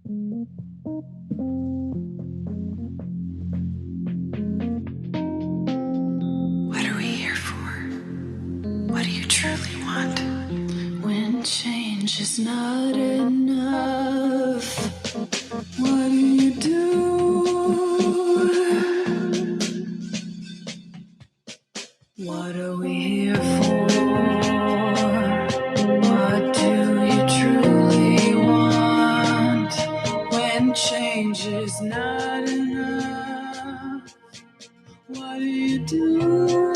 What are we here for? What do you truly want? When change is not enough, what do you do? What are we here for? What do you truly want? When change is not enough, what do you do?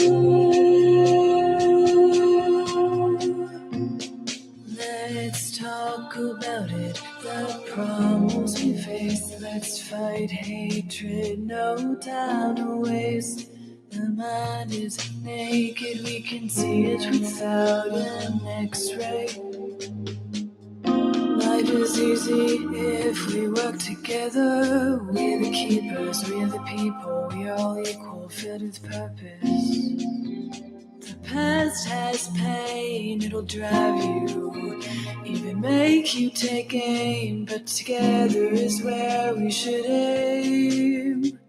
Let's talk about it, the problems we face. Let's fight hatred, no time to waste. The mind is naked, we can see it without an x-ray. Life is easy if we work together. We're the keepers, we're the people. We're all equal, filled with purpose. The past has pain, it'll drive you, even make you take aim. But together is where we should aim.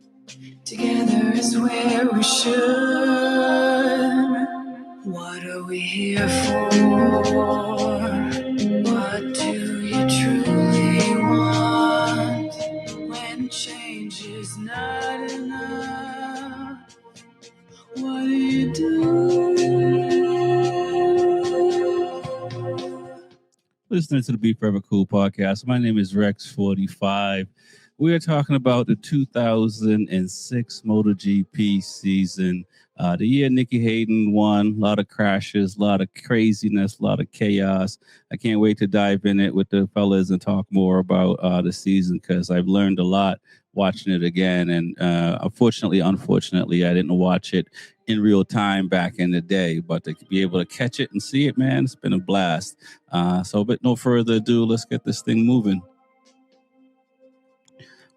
Together is where we should. What are we here for? What do you truly want? When change is not enough, what do you do? Listening to the Be Forever Cool podcast. My name is Rex45. We are talking about the 2006 MotoGP season. The year Nicky Hayden won. A lot of crashes, a lot of craziness, a lot of chaos. I can't wait to dive in it with the fellas and talk more about the season because I've learned a lot watching it again. And unfortunately, I didn't watch it in real time back in the day, but to be able to catch it and see it, man, it's been a blast. So with no further ado, let's get this thing moving.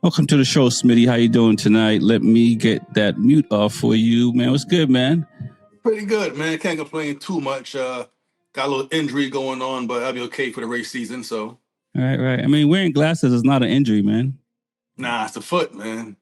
Welcome to the show, Smitty. How you doing tonight? Let me get that mute off for you, man. What's good, man? Pretty good, man. Can't complain too much. Got a little injury going on, but I'll be okay for the race season. So, right. I mean, wearing glasses is not an injury, man. Nah, it's the foot, man.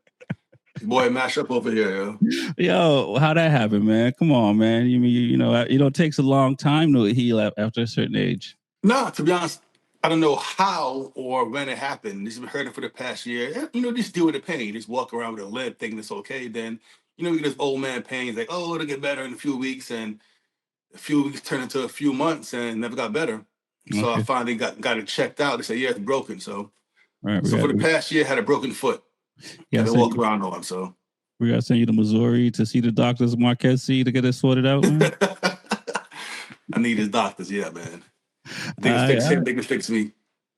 Boy, mash up over here, yo. How that happen, man? Come on, man. It takes a long time to heal after a certain age. Nah, to be honest, I don't know how or when it happened. This has been hurting for the past year. Just deal with the pain. Just walk around with a limp, thinking it's okay. Then, you get this old man pain. Like, oh, it'll get better in a few weeks, and a few weeks turned into a few months, and never got better. Okay. So I finally got it checked out. They said, yeah, it's broken. So, for the past year, I had a broken foot. Yeah, to walk around on. So we gotta send you to Missouri to see the doctors, Marquez, to get it sorted out. Man. I need his doctors, yeah, man. They can fix him. They can fix me.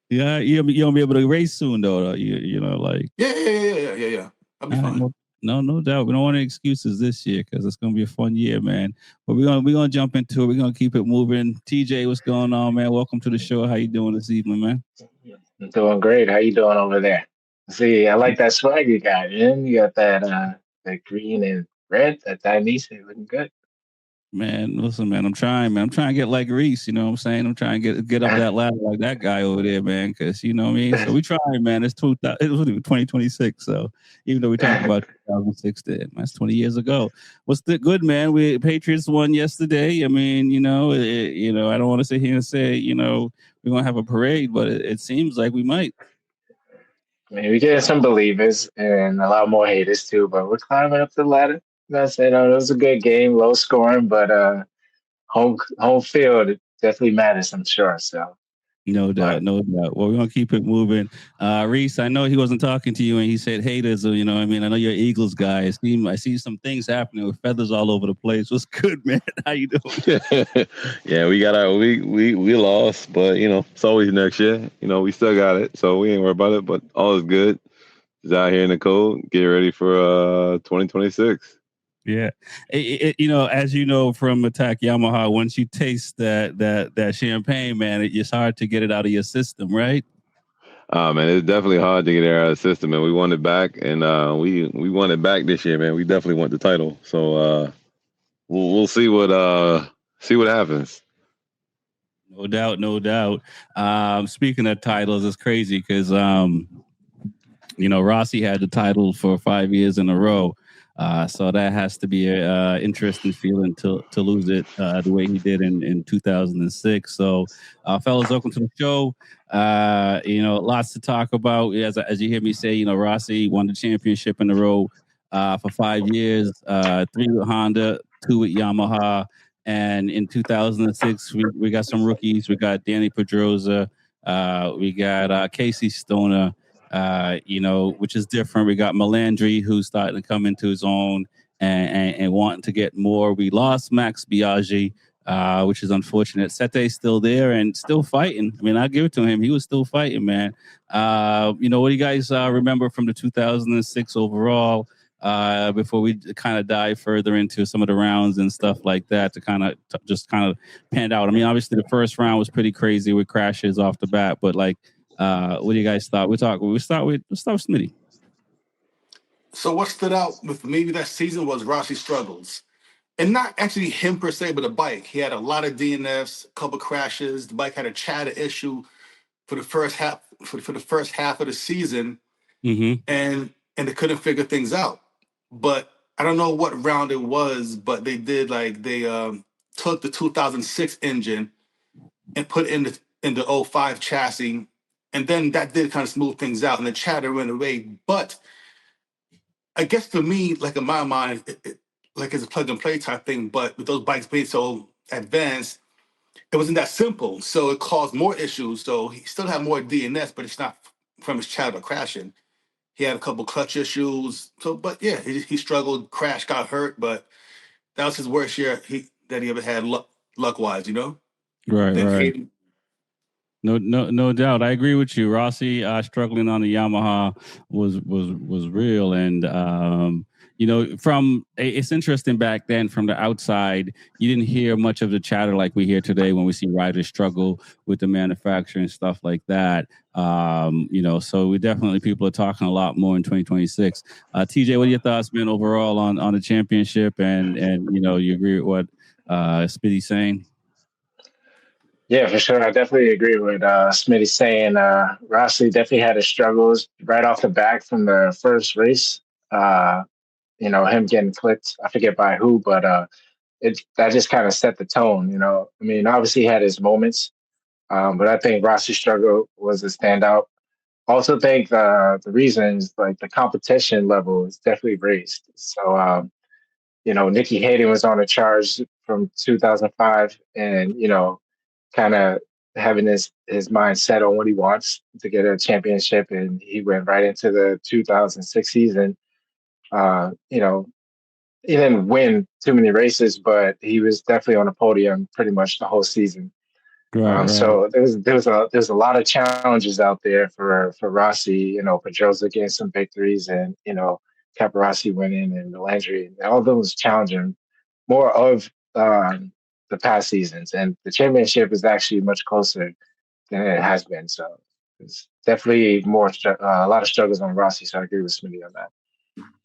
Yeah, you'll be able to race soon, though. Yeah. I'll be fine. No doubt. We don't want any excuses this year because it's gonna be a fun year, man. But we're gonna jump into it. We're gonna keep it moving. TJ, what's going on, man? Welcome to the show. How you doing this evening, man? I'm doing great. How you doing over there? See, I like that swag you got, man. You got that green and red, that Dionysia looking good. Man, listen, man, I'm trying to get like Reese, you know what I'm saying? I'm trying to get up that ladder like that guy over there, man, because, you know what I mean? So we trying, man. It was 2026, so even though we talked about 2006, that's 20 years ago. What's the good, man? Patriots won yesterday. I mean, I don't want to sit here and say, we're going to have a parade, but it seems like we might. I mean, we get some believers and a lot more haters too, but we're climbing up the ladder. That's it. It was a good game, low scoring, but home field definitely matters, I'm sure. So no doubt. Well, we're gonna keep it moving. Reese, I know he wasn't talking to you, and he said haters. I know you're Eagles guy. I see some things happening with feathers all over the place. What's good, man? How you doing? Yeah, we lost, but it's always next year. We still got it, so we ain't worried about it. But all is good. Just out here in the cold, get ready for 2026. Yeah, as you know from Attack Yamaha, once you taste that champagne, man, it's hard to get it out of your system, right? Man, it's definitely hard to get it out of the system, and we won it back, and we won it back this year, man. We definitely want the title, so we'll see what happens. No doubt, no doubt. Speaking of titles, it's crazy because Rossi had the title for 5 years in a row. So that has to be a interesting feeling to lose it the way he did in 2006. So, fellas, welcome to the show. Lots to talk about. As you hear me say, Rossi won the championship in a row for 5 years, three with Honda, two with Yamaha. And in 2006, we got some rookies. We got Danny Pedrosa. We got Casey Stoner, which is different. We got Melandri, who's starting to come into his own and wanting to get more. We lost Max Biaggi, which is unfortunate. Sete's still there and still fighting. I mean, I give it to him. He was still fighting, man. What do you guys remember from the 2006 overall? Before we kind of dive further into some of the rounds and stuff like that to kind of just kind of pan out. I mean, obviously the first round was pretty crazy with crashes off the bat, but like, what do you guys thought? Let's start with Smitty. So what stood out with maybe that season was Rossi's struggles. And not actually him per se, but the bike. He had a lot of DNFs, a couple crashes. The bike had a chatter issue for the first half for the first half of the season, and they couldn't figure things out. But I don't know what round it was, but they did took the 2006 engine and put in the '05 chassis, and then that did kind of smooth things out, and the chatter went away. But I guess for me, like in my mind, like it's a plug and play type thing. But with those bikes being so advanced, it wasn't that simple. So it caused more issues. So he still had more DNS, but it's not from his chatter crashing. He had a couple clutch issues. So, but yeah, he struggled, crashed, got hurt. But that was his worst year that he ever had luck wise. Right, Then right. Hayden. No doubt. I agree with you. Rossi struggling on the Yamaha was real, and it's interesting back then from the outside, you didn't hear much of the chatter like we hear today when we see riders struggle with the manufacturing stuff like that. So we definitely people are talking a lot more in 2026. TJ, what are your thoughts, man, overall on the championship, and you agree with what Spitty's saying? Yeah, for sure. I definitely agree with Smitty saying Rossi definitely had his struggles right off the back from the first race. Uh, him getting clipped, I forget by who, but that just kind of set the tone. I mean, obviously he had his moments, but I think Rossi's struggle was a standout. Also, think the reason is like the competition level is definitely raised. So, Nicky Hayden was on a charge from 2005, and kind of having his mind set on what he wants to get a championship, and he went right into the 2006 season. He didn't win too many races, but he was definitely on the podium pretty much the whole season. Right. So there's a lot of challenges out there for Rossi. Pedrosa getting some victories, and Caparossi winning, and Melandri. All those challenging more of the past seasons, and the championship is actually much closer than it has been. So it's definitely a lot of struggles on Rossi. So I agree with Smitty on that.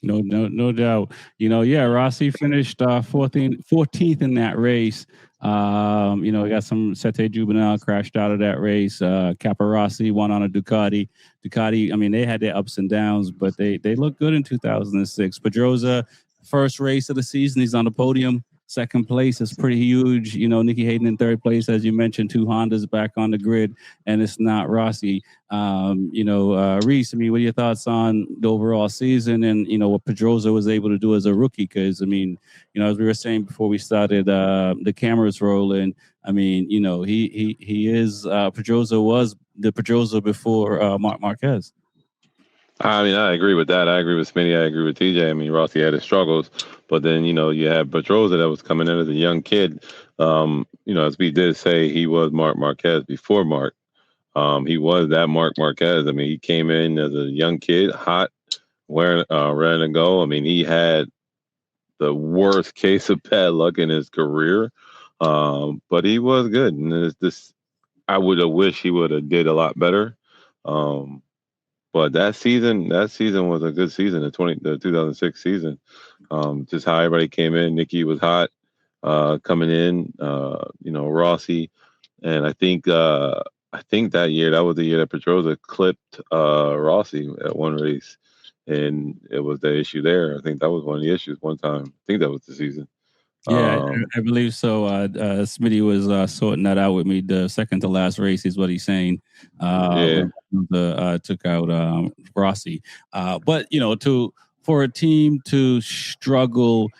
No doubt. Rossi finished 14th in that race. We got some Sete Juvenile crashed out of that race. Caparossi won on a Ducati. Ducati, I mean, they had their ups and downs, but they looked good in 2006. Pedrosa, first race of the season, he's on the podium. Second place is pretty huge. Nicky Hayden in third place, as you mentioned, two Hondas back on the grid, and it's not Rossi. Reese, I mean, what are your thoughts on the overall season and, what Pedrosa was able to do as a rookie? Because, I mean, as we were saying before we started the cameras rolling, I mean, he is Pedrosa was the Pedrosa before Marc Marquez. I mean, I agree with that. I agree with Smitty. I agree with TJ. I mean, Rossi had his struggles, but then, you had Pedrosa that was coming in as a young kid. As we did say, he was Marc Marquez before Marc. He was that Marc Marquez. I mean, he came in as a young kid, hot, ready to go. I mean, he had the worst case of bad luck in his career, but he was good. And I would have wished he would have did a lot better. But that season was a good season, the 2006 season. Just how everybody came in. Nicky was hot coming in. Rossi And I think that year that was the year that Pedrosa clipped Rossi at one race, and it was the issue there. I think that was one of the issues one time. I think that was the season. Yeah, Um, I believe so. Smitty was sorting that out with me. The second to last race is what he's saying. yeah, When the took out Rossi, but for a team to struggle,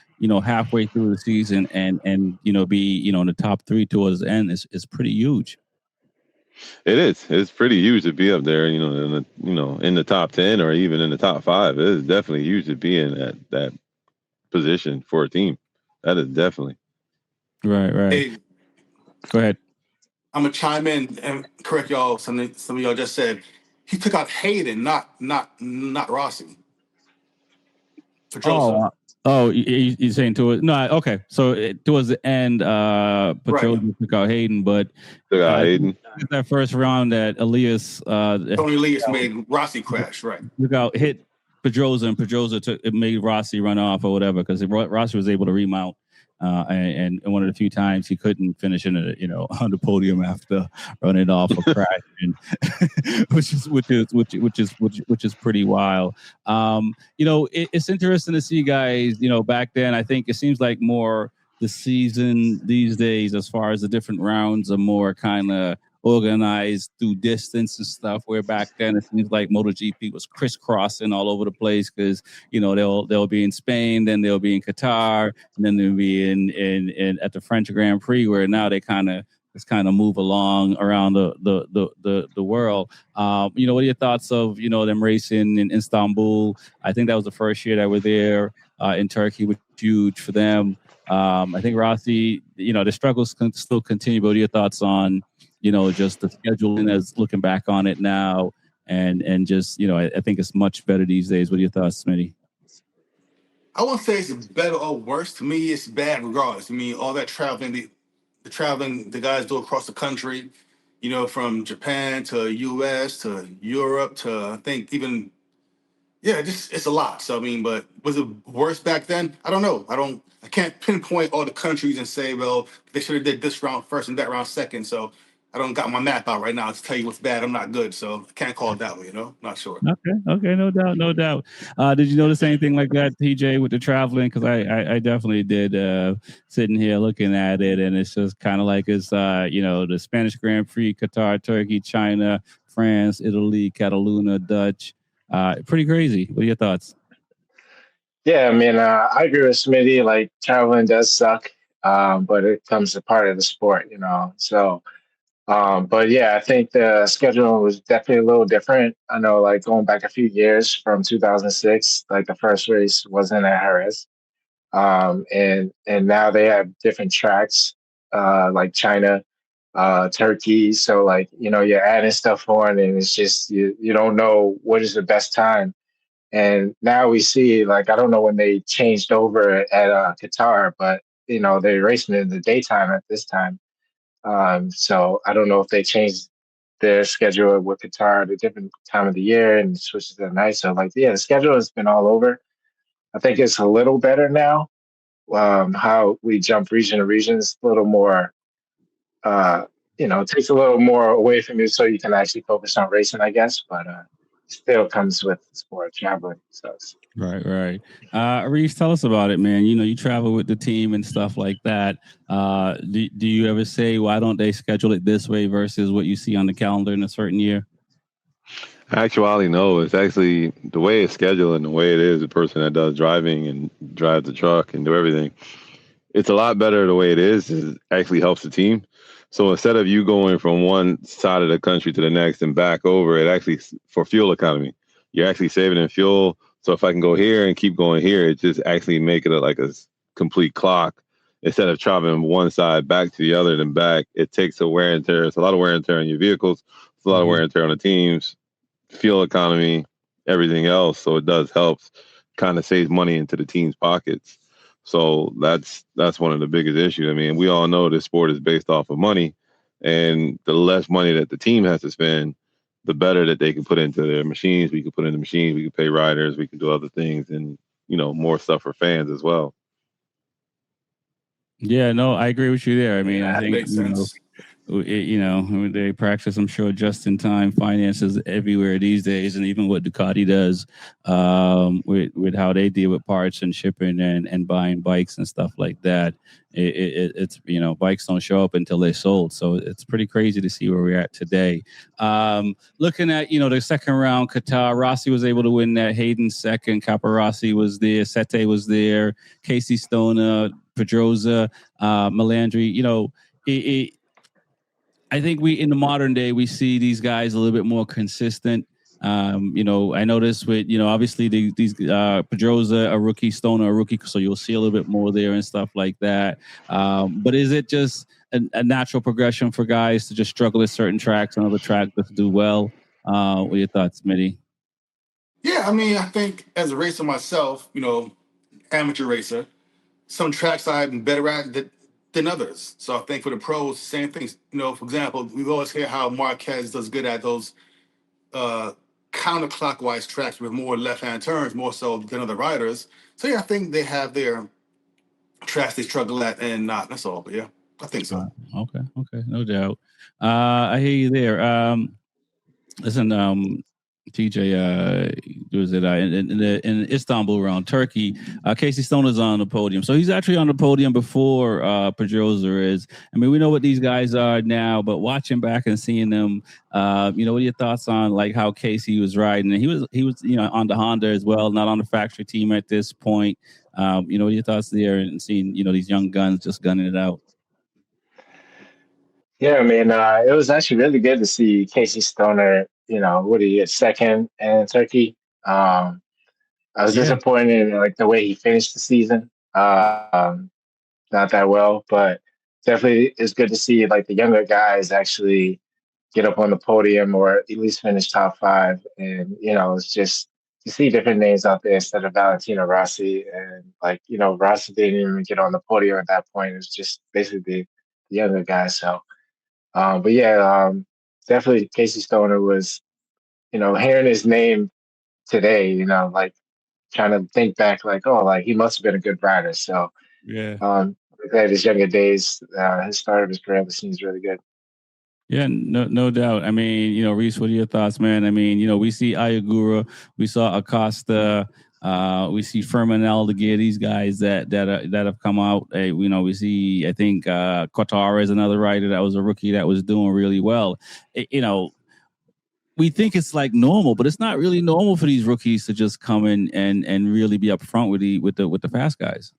halfway through the season and be in the top three towards the end is pretty huge. it is. It's pretty huge to be up there. In the top 10 or even in the top five. It is definitely huge to be in that position for a team. That is definitely. Right. Hey, Go ahead. I'm gonna chime in and correct y'all. Something some of y'all just said. He took out Hayden, not Rossi. Pedrosa. He's saying to it. No, okay. So towards the end, Right. Petrosian took out Hayden, but Took out Hayden. that first round that Elias Tony Elias made Rossi crash. Right. took out hit Pedrosa, and Pedrosa it made Rossi run off or whatever because Rossi was able to remount. And one of the few times he couldn't finish on the podium after running off a crash, which is pretty wild. It's interesting to see guys. Back then I think it seems like more the season these days, as far as the different rounds, are more kind of organized through distance and stuff. Where back then it seems like MotoGP was crisscrossing all over the place because they'll be in Spain, then they'll be in Qatar, and then they'll be in at the French Grand Prix, where now they kind of move along around the world. What are your thoughts of them racing in Istanbul? I think that was the first year that we're there in Turkey, which was huge for them. I think Rossi, the struggles can still continue. But what are your thoughts on just the scheduling as looking back on it now, and just I think it's much better these days. What are your thoughts, Smitty? I won't say it's better or worse. To me, it's bad regardless. I mean, all that traveling, the traveling the guys do across the country, from Japan to US to Europe to I think even just it's a lot. So I mean, but was it worse back then? I don't know. I can't pinpoint all the countries and say, well, they should have did this round first and that round second. So I don't got my map out right now to tell you what's bad. I'm not good, so I can't call it that way. Not sure. Okay, no doubt. Did you notice anything like that, TJ, with the traveling? Because I definitely did. Sitting here looking at it, and it's just kind of like it's the Spanish Grand Prix, Qatar, Turkey, China, France, Italy, Cataluna, Dutch. Pretty crazy. What are your thoughts? Yeah, I mean, I agree with Smitty. Like traveling does suck, but it comes a part of the sport, So, but yeah, I think the schedule was definitely a little different. I know, like going back a few years from 2006, like the first race wasn't at Jerez, and now they have different tracks, like China, Turkey. So like you're adding stuff on, and it's just you don't know what is the best time. And now we see, like, I don't know when they changed over at Qatar, but they're racing in the daytime at this time. So I don't know if they changed their schedule with Qatar at a different time of the year and switched to the night. So like, yeah, the schedule has been all over. I think it's a little better now. How we jump region to region is a little more, it takes a little more away from you so you can actually focus on racing, I guess. But still comes with the sport of traveling. So Right. Reese, tell us about it, man. You travel with the team and stuff like that. Do you ever say, why don't they schedule it this way versus what you see on the calendar in a certain year? Actually, no. It's actually the way it's scheduled and the way it is. The person that does driving and drives the truck and do everything. It's a lot better the way it is. It actually helps the team. So instead of you going from one side of the country to the next and back over, it actually for fuel economy, you're actually saving in fuel. So if I can go here and keep going here, it just actually make it like a complete clock. Instead of traveling one side back to the other, then back, it takes a wear and tear. It's a lot of wear and tear on your vehicles. It's a lot of wear and tear on the teams, fuel economy, everything else. So it does help kind of save money into the team's pockets. So that's one of the biggest issues. I mean, we all know this sport is based off of money, and the less money that the team has to spend, the better that they can put into their machines. We can put in the machines, we can pay riders, we can do other things, and more stuff for fans as well. Yeah, no, I agree with you there. I mean, I That think makes sense. They practice, I'm sure, just in time finances everywhere these days, and even what Ducati does with how they deal with parts and shipping and buying bikes and stuff like that. It's bikes don't show up until they're sold, so it's pretty crazy to see where we're at today. Looking at the second round, Qatar, Rossi was able to win that. Hayden second, Caparossi was there, Sete was there, Casey Stoner, Pedrosa, Melandri. I think we in the modern day we see these guys a little bit more consistent. I noticed with obviously these Pedrosa a rookie, Stoner a rookie, so you'll see a little bit more there and stuff like that. But is it just a natural progression for guys to just struggle at certain tracks and other tracks to do well? What are your thoughts, Smitty? Yeah, I mean, I think as a racer myself, amateur racer, some tracks I'm better at than others. So I think for the pros, same things. For example, we always hear how Marquez does good at those counterclockwise tracks with more left-hand turns, more so than other riders. So yeah, I think they have their tracks they struggle at and not. That's all. But yeah, I think so. Okay, no doubt. I hear you there. Listen, TJ, was it in Istanbul around Turkey? Casey Stoner's on the podium, so he's actually on the podium before Pedrosa is. I mean, we know what these guys are now, but watching back and seeing them, what are your thoughts on like how Casey was riding? And he was on the Honda as well, not on the factory team at this point. What are your thoughts there and seeing these young guns just gunning it out? Yeah, I mean, it was actually really good to see Casey Stoner, what he get second in Turkey. I was Yeah. disappointed in like the way he finished the season. Not that well, but definitely it's good to see like the younger guys actually get up on the podium or at least finish top five. And it's just to see different names out there instead of Valentino Rossi. And like Rossi didn't even get on the podium at that point. It was just basically the younger guys. So, but yeah, definitely Casey Stoner was hearing his name today. Like trying to think back, like, oh, like he must have been a good rider. So, Yeah. at his younger days, his start of his career seems really good. Yeah, no doubt. I mean, Reese, what are your thoughts, man? I mean, we see Ayagura, we saw Acosta, we see Furman Aldeguer, these guys that have come out. We see, I think, Qatar is another rider that was a rookie that was doing really well. We think it's like normal, but it's not really normal for these rookies to just come in and really be up front with the fast guys.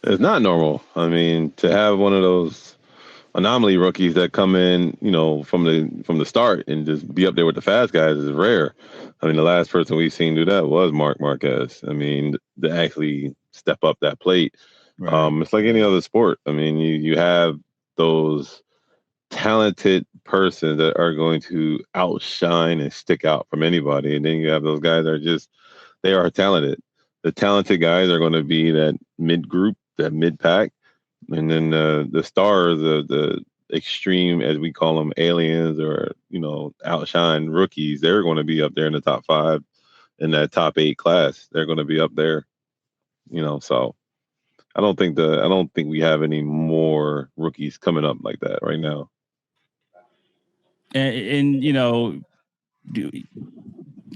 It's not normal. I mean, to have one of those anomaly rookies that come in, from the start and just be up there with the fast guys is rare. I mean, the last person we've seen do that was Marc Marquez. I mean, to actually step up that plate. Right. It's like any other sport. I mean, you have those talented persons that are going to outshine and stick out from anybody, and then you have those guys that they are talented. The talented guys are going to be that mid group, that mid pack, and then the stars, the extreme, as we call them, aliens or outshine rookies. They're going to be up there in the top 5 in that top 8 class. They're going to be up there. So I don't think we have any more rookies coming up like that right now. And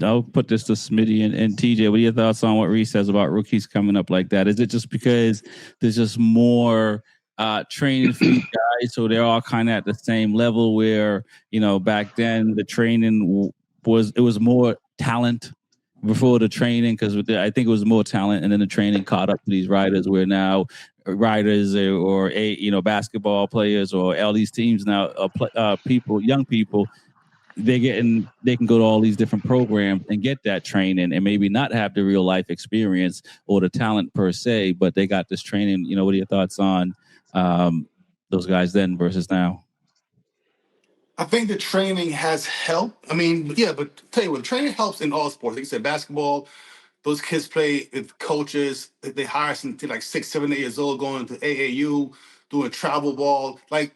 I'll put this to Smitty and TJ. What are your thoughts on what Reese says about rookies coming up like that? Is it just because there's just more training for these guys, so they're all kind of at the same level? Where back then the training was more talent before the training, because I think it was more talent, and then the training caught up to these riders. Where now riders or basketball players or all these teams now young people, they can go to all these different programs and get that training and maybe not have the real life experience or the talent per se, but they got this training. What are your thoughts on those guys then versus now? I think the training has helped. I mean, yeah, but tell you what, training helps in all sports. Like you said, basketball, those kids play with coaches. They hire some like 6, 7, 8 years old, going to AAU, doing travel ball. Like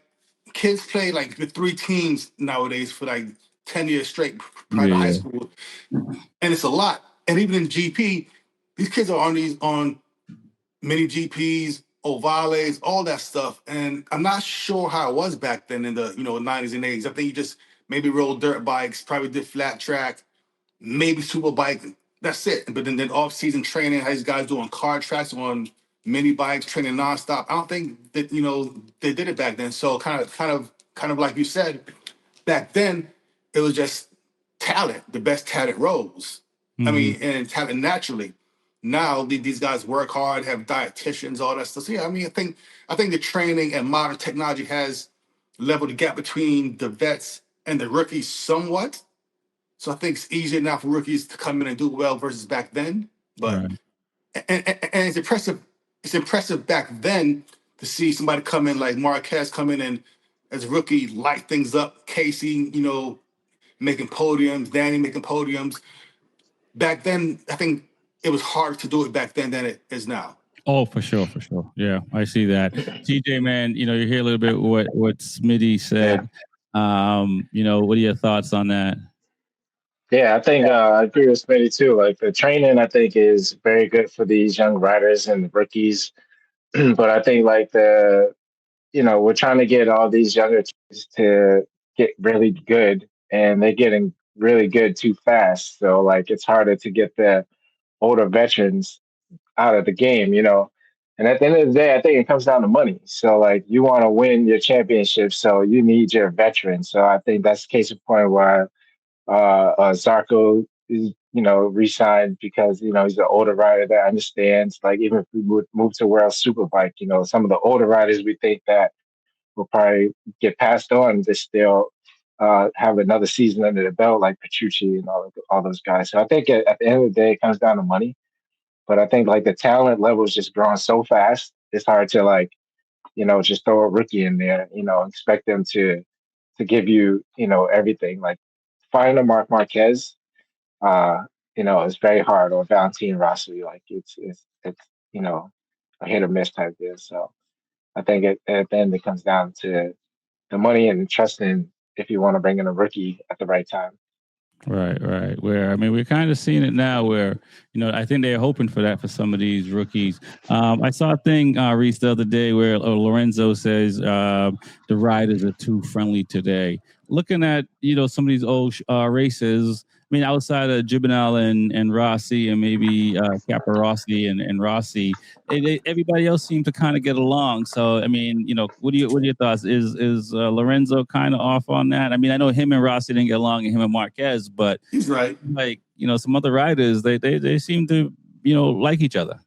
kids play like with 3 teams nowadays for like 10 years straight prior to high school. And it's a lot. And even in GP, these kids are on mini GPs, ovales, all that stuff. And I'm not sure how it was back then in the 90s and 80s. I think you just maybe rode dirt bikes, probably did flat track, maybe super bike. That's it. But then off-season training, how these guys doing car tracks on mini bikes, training nonstop. I don't think that they did it back then. So kind of like you said, back then it was just talent. The best talent rose. I mean, and talent naturally. Now these guys work hard, have dietitians, all that stuff. So yeah, I mean, I think the training and modern technology has leveled the gap between the vets and the rookies somewhat. So I think it's easier now for rookies to come in and do well versus back then. But Right. and it's impressive. It's impressive back then to see somebody come in like Marquez come in and as a rookie light things up. Casey, making podiums. Danny making podiums. Back then, I think it was harder to do it back then than it is now. Oh, for sure, for sure. Yeah, I see that. TJ, man, you hear a little bit what Smitty said. What are your thoughts on that? Yeah, I think I agree with Smitty too. Like the training, I think is very good for these young riders and rookies. But I think like we're trying to get all these younger kids to get really good, and they're getting really good too fast. So like it's harder to get the older veterans out of the game. And at the end of the day, I think it comes down to money. So like you want to win your championship, so you need your veterans. So I think that's the case in point where Zarco is, re-signed because, he's an older rider that understands, like, even if we move to World Superbike, some of the older riders we think that will probably get passed on, they still have another season under the belt, like Petrucci and all those guys. So I think at the end of the day, it comes down to money. But I think, like, the talent level is just growing so fast, it's hard to, like, just throw a rookie in there, expect them to give you, everything. Like, finding a Mark Marquez, it's very hard, or Valentine Rossi. Like it's a hit or miss type deal. So I think at the end it comes down to the money and trusting if you want to bring in a rookie at the right time. Right. Where, I mean, we're kind of seeing it now where, I think they're hoping for that for some of these rookies. I saw a thing, Reese, the other day where Lorenzo says the riders are too friendly today. Looking at, some of these old races, I mean, outside of Gibonel and Rossi and maybe Caparossi and Rossi, everybody else seemed to kind of get along. So, I mean, what are your thoughts? Is Lorenzo kind of off on that? I mean, I know him and Rossi didn't get along, and him and Marquez, but He's right. like, some other riders, they seem to, like each other.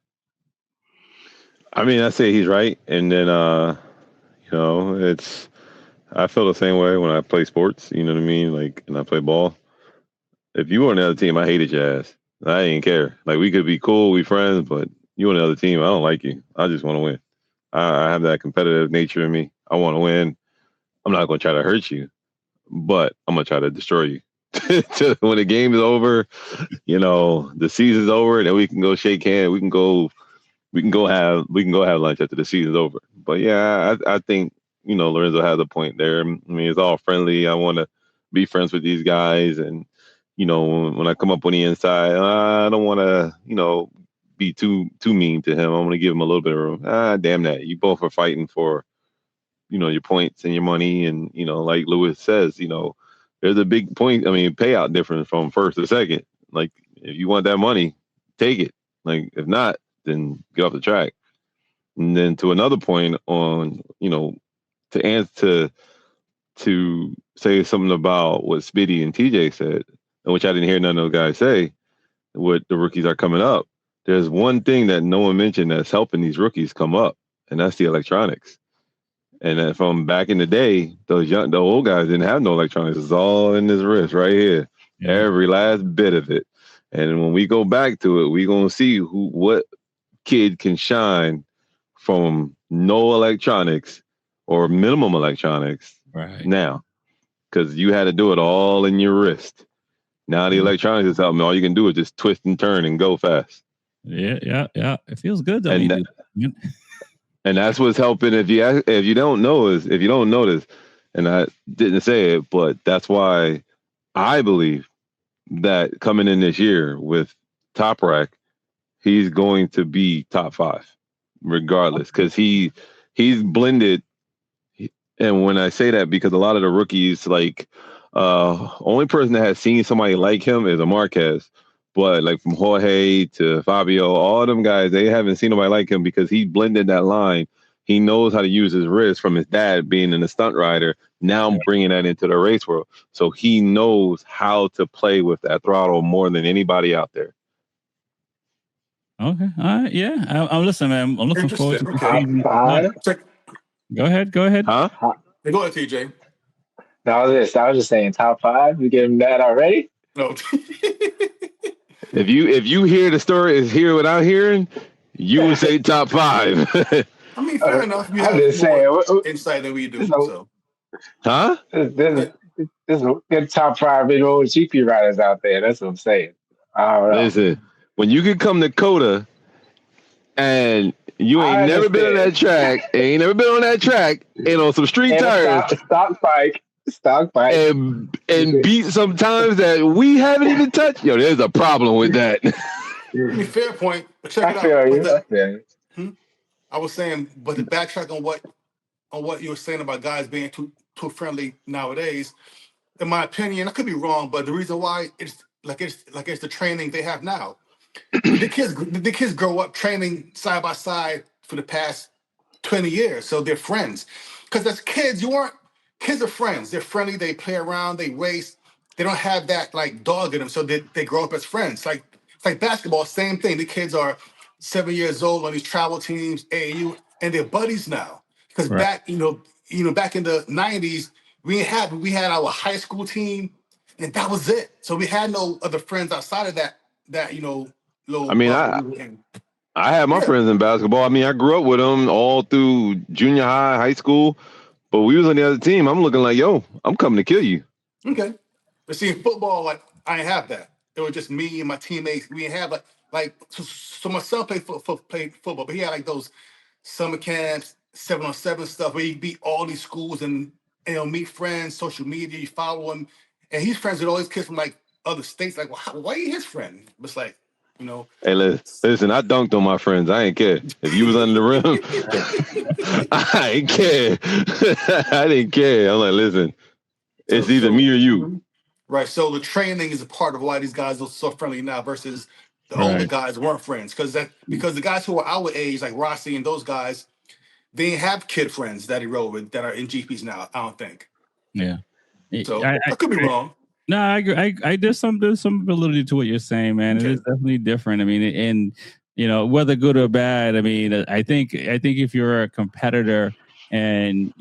I mean, I say he's right, and then I feel the same way when I play sports. You know what I mean? Like, and I play ball. If you were on the other team, I hated your ass. I didn't care. Like, we could be cool, we friends, but you on the other team, I don't like you. I just want to win. I have that competitive nature in me. I want to win. I'm not going to try to hurt you, but I'm going to try to destroy you. When the game is over, the season's over, then we can go shake hands. We can go have lunch after the season's over. But yeah, I think, Lorenzo has a point there. I mean, it's all friendly. I want to be friends with these guys. And, when I come up on the inside, I don't want to, be too mean to him. I'm going to give him a little bit of room. Damn that. You both are fighting for, your points and your money. And, like Lewis says, there's a big payout difference from first to second. Like, if you want that money, take it. Like, if not, then get off the track. And then to another point on, to answer to say something about what Spitty and TJ said, which I didn't hear none of those guys say, what the rookies are coming up. There's one thing that no one mentioned that's helping these rookies come up, and that's the electronics. And then from back in the day, the old guys didn't have no electronics. It's all in this wrist right here, every last bit of it. And when we go back to it, we're gonna see what kid can shine from no electronics or minimum electronics now, because you had to do it all in your wrist. Now the electronics is helping. All you can do is just twist and turn and go fast. Yeah. It feels good though. And that's what's helping. If you don't notice, and I didn't say it, but that's why I believe that coming in this year with Top Rack, he's going to be top 5. regardless, because he's blended. And when I say that, because a lot of the rookies, like, only person that has seen somebody like him is a Marquez. But like from Jorge to Fabio, all them guys, they haven't seen nobody like him because he blended that line. He knows how to use his wrist from his dad being in a stunt rider. Now I'm bringing that into the race world. So he knows how to play with that throttle more than anybody out there. Okay. All right. Yeah. I'm listening, man. I'm looking forward to Okay. Go ahead. Huh? Hey, go ahead, TJ. No, I was just saying top 5. You gave him that already? No. If you hear the story is here without hearing, you would say top 5. I mean, fair enough. You I'm have just more saying. insight than we do. So, Huh? There's good top 5 MotoGP riders out there. That's what I'm saying. I don't know. Listen, when you can come to Coda and you ain't never been on that track, and on some street tires, stock bike, and beat some times that we haven't even touched. Yo, there's a problem with that. I mean, fair point. But check it out. I was saying, but to backtrack on what you were saying about guys being too friendly nowadays, in my opinion, I could be wrong, but the reason why it's the training they have now. The kids grow up training side by side for the past 20 years, so they're friends. Because as kids, kids are friends. They're friendly. They play around. They race. They don't have that like dog in them, so they grow up as friends. It's like basketball, same thing. The kids are 7 years old on these travel teams, AAU, and they're buddies now. Because back in the 90s, we had our high school team, and that was it. So we had no other friends outside of that little. I mean, I had my friends in basketball. I mean, I grew up with them all through junior high, high school, but we was on the other team. I'm looking like, yo, I'm coming to kill you. Okay. But see, in football, like, I didn't have that. It was just me and my teammates. We didn't have so my son played football, but he had like those summer camps, 7-on-7 stuff where you beat all these schools and meet friends, social media, you follow him. And he's friends with all these kids from like other states. Like, well, why are you his friend? It's like, Hey, listen, I dunked on my friends. I ain't care. If you was under the rim, I ain't care. I didn't care. I'm like, listen, it's either me or you. Right. So the training is a part of why these guys are so friendly now versus the older guys weren't friends. Because the guys who are our age, like Rossi and those guys, they didn't have kid friends that he rode with that are in GPs now, I don't think. Yeah. So I could be wrong. No, I agree. There's some validity to what you're saying, man. Okay. It is definitely different. I mean, and whether good or bad, I mean, I think if you're a competitor and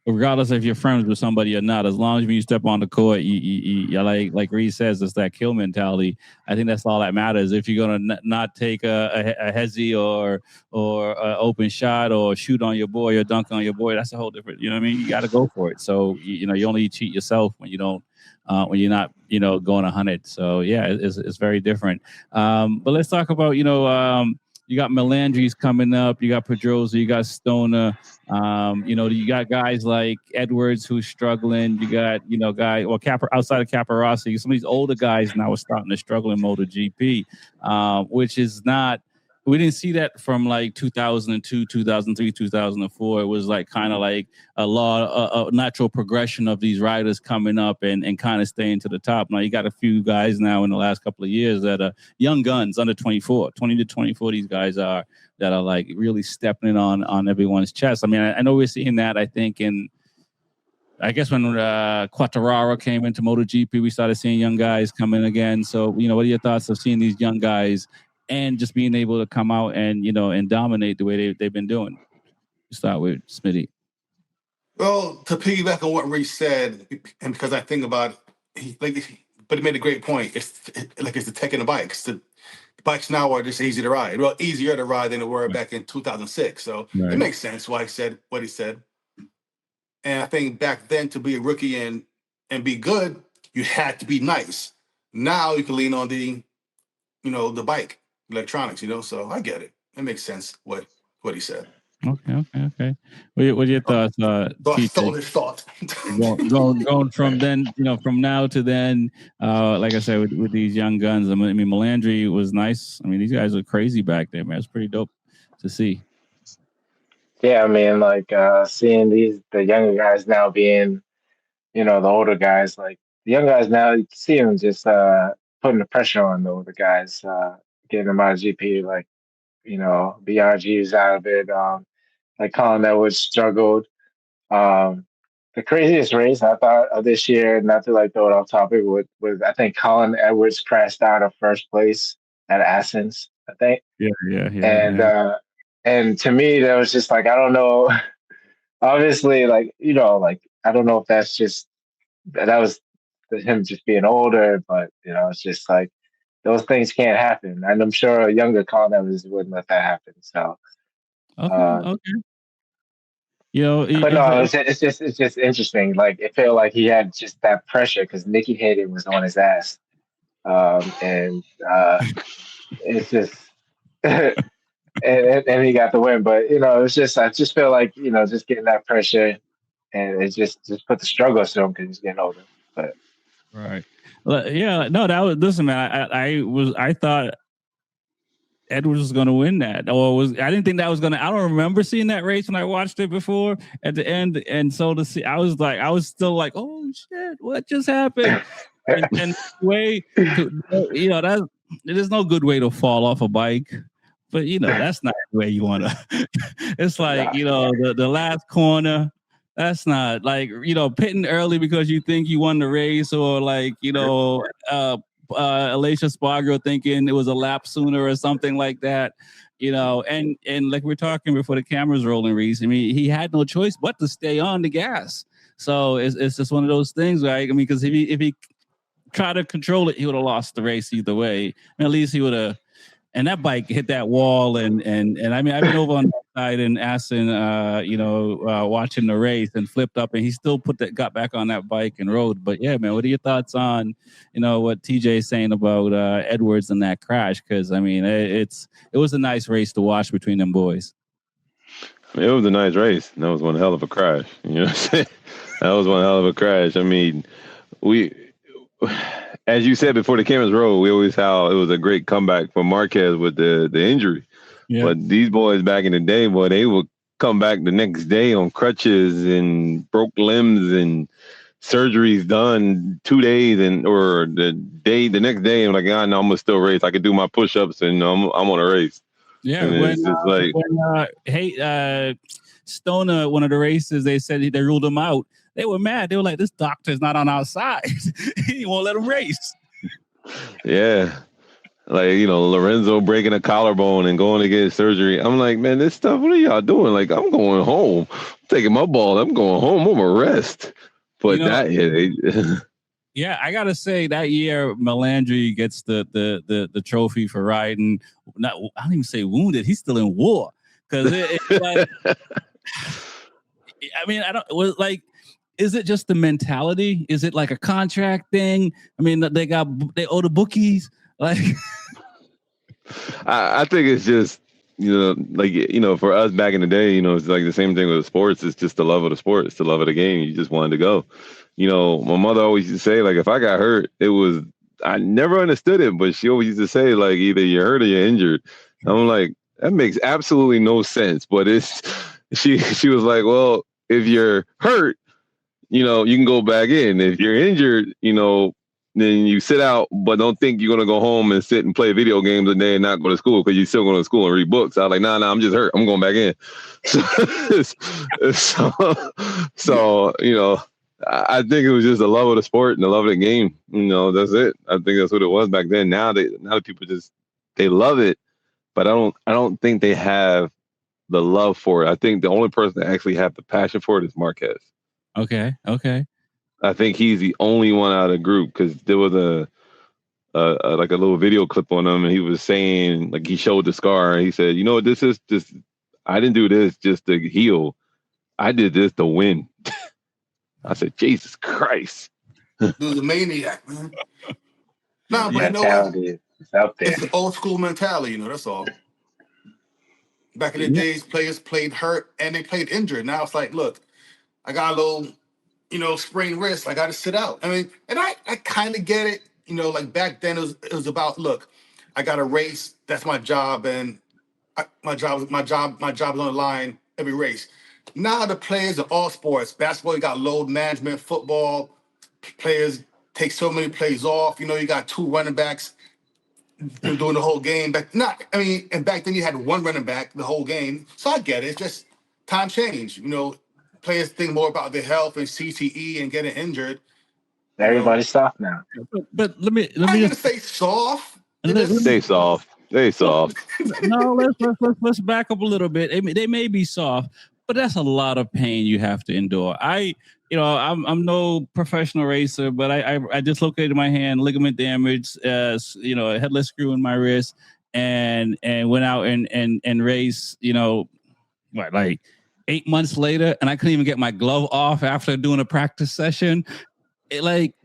regardless if you're friends with somebody or not, as long as when you step on the court, you like Reed says, it's that kill mentality. I think that's all that matters. If you're gonna not take a hezzy or open shot or shoot on your boy or dunk on your boy, that's a whole different. You know what I mean? You got to go for it. So you only cheat yourself when you don't. When you're not, going 100. So yeah, it's very different. But let's talk about, you got Melandri's coming up, you got Pedrosa, you got Stoner, you got guys like Edwards who's struggling. You got, outside of Caparossi, some of these older guys now are starting to struggle in MotoGP, which is not. We didn't see that from like 2002, 2003, 2004. It was like kind of like a natural progression of these riders coming up and kind of staying to the top. Now you got a few guys now in the last couple of years that are young guns under 24, 20 to 24. These guys are that are like really stepping on everyone's chest. I mean, I know we're seeing that. I think I guess when Quartararo came into MotoGP, we started seeing young guys come in again. So, what are your thoughts of seeing these young guys and just being able to come out and, and dominate the way they've been doing? Start with Smitty. Well, to piggyback on what Reese said, and because I think about it, but he made a great point. It's the tech in the bikes. The bikes now are just easy to ride. Well, easier to ride than they were back in 2006. So It makes sense why he said what he said. And I think back then to be a rookie and be good, you had to be nice. Now you can lean on the bike. Electronics, so I get it. It makes sense what he said. Okay. What are your thoughts? Stole his thought. going from then, from now to then, like I said, with these young guns. I mean, Melandri was nice. I mean, these guys were crazy back then, man. It's pretty dope to see. Yeah, I mean, like seeing the younger guys now being, the older guys, like the young guys now, you see them just putting the pressure on the older guys, getting them out of GP, like, BRG's out of it. Like Colin Edwards struggled. Um, the craziest race I thought of this year, not to like throw it off topic, was I think Colin Edwards crashed out of first place at Athens, I think. And and to me that was just like, I don't know. Obviously, like, like I don't know if that's just that was him just being older, but it's just like those things can't happen. And I'm sure a younger Colin Evans wouldn't let that happen. So Okay. but no, it's just interesting. Like it felt like he had just that pressure because Nikki Hayden was on his ass. And it's just and he got the win. But it's just I just feel like just getting that pressure, and it just put the struggle to him because he's getting older. But right, yeah, no, that was listen, man. I thought Edwards was going to win that, or I didn't think that was going to. I don't remember seeing that race when I watched it before at the end, and so to see, I was still like, oh shit, what just happened? and way to, that there's no good way to fall off a bike. But that's not the way you want to. It's like the last corner. That's not like pitting early because you think you won the race, or like Alicia Spargo thinking it was a lap sooner or something like that. And like we're talking before the cameras rolling, Reese. I mean, he had no choice but to stay on the gas. So it's just one of those things, right? I mean, because if he tried to control it, he would have lost the race either way. I mean, at least he would have. And that bike hit that wall, and I mean, I've been over on that side in Aston, watching the race, and flipped up, and he still got back on that bike and rode. But yeah, man, what are your thoughts on, what TJ is saying about Edwards and that crash? Because I mean, it was a nice race to watch between them boys. It was a nice race. That was one hell of a crash. You know what I'm saying? That was one hell of a crash. I mean, as you said before the cameras rolled, we always how it was a great comeback for Marquez with the injury. Yeah. But these boys back in the day, boy, they would come back the next day on crutches and broke limbs and surgeries done 2 days or the next day. I'm like, no, I'm gonna still race. I could do my push-ups and I'm on a race. Yeah, Stoner, one of the races, they said they ruled him out. They were mad. They were like, this doctor's not on our side. He won't let him race. Yeah. Like, Lorenzo breaking a collarbone and going to get surgery. I'm like, man, this stuff, what are y'all doing? Like, I'm going home. I'm taking my ball. I'm going home. I'm going to rest. But yeah, I got to say that year, Melandri gets the trophy for riding. I don't even say wounded. He's still in war. Because it's like, I mean, is it just the mentality? Is it like a contract thing? I mean, they owe the bookies. Like, I think it's just, for us back in the day, it's like the same thing with sports. It's just the love of the sport. It's the love of the game. You just wanted to go. My mother always used to say, like, if I got hurt, I never understood it, but she always used to say, like, either you're hurt or you're injured. I'm like, that makes absolutely no sense. But she was like, well, if you're hurt, you can go back in. If you're injured, then you sit out, but don't think you're going to go home and sit and play video games and then not go to school because you're still going to school and read books. I was like, nah, I'm just hurt. I'm going back in. So I think it was just the love of the sport and the love of the game. That's it. I think that's what it was back then. Now the people they love it, but I don't think they have the love for it. I think the only person that actually have the passion for it is Marquez. Okay. I think he's the only one out of the group because there was a little video clip on him, and he was saying, like, he showed the scar, and he said, this is just, I didn't do this just to heal. I did this to win. I said, Jesus Christ. Dude, the maniac, man. No, but it's out there. It's the old school mentality, that's all. Back in the days, players played hurt and they played injured. Now it's like, look, I got a little, sprained wrist. I got to sit out. I mean, and I kind of get it. Like back then it was about, look, I got a race. That's my job. And my job is on the line every race. Now the players in all sports, basketball, you got load management, football, players take so many plays off. You got 2 running backs doing the whole game. And back then you had 1 running back the whole game. So I get it. It's just time change. Players think more about their health and CTE and getting injured. Everybody's soft now. But let me I'm gonna just say soft. Stay soft. Stay soft. no. Let's back up a little bit. They may be soft, but that's a lot of pain you have to endure. I'm no professional racer, but I dislocated my hand, ligament damage, a headless screw in my wrist, and went out and raced. Like 8 months later, and I couldn't even get my glove off after doing a practice session.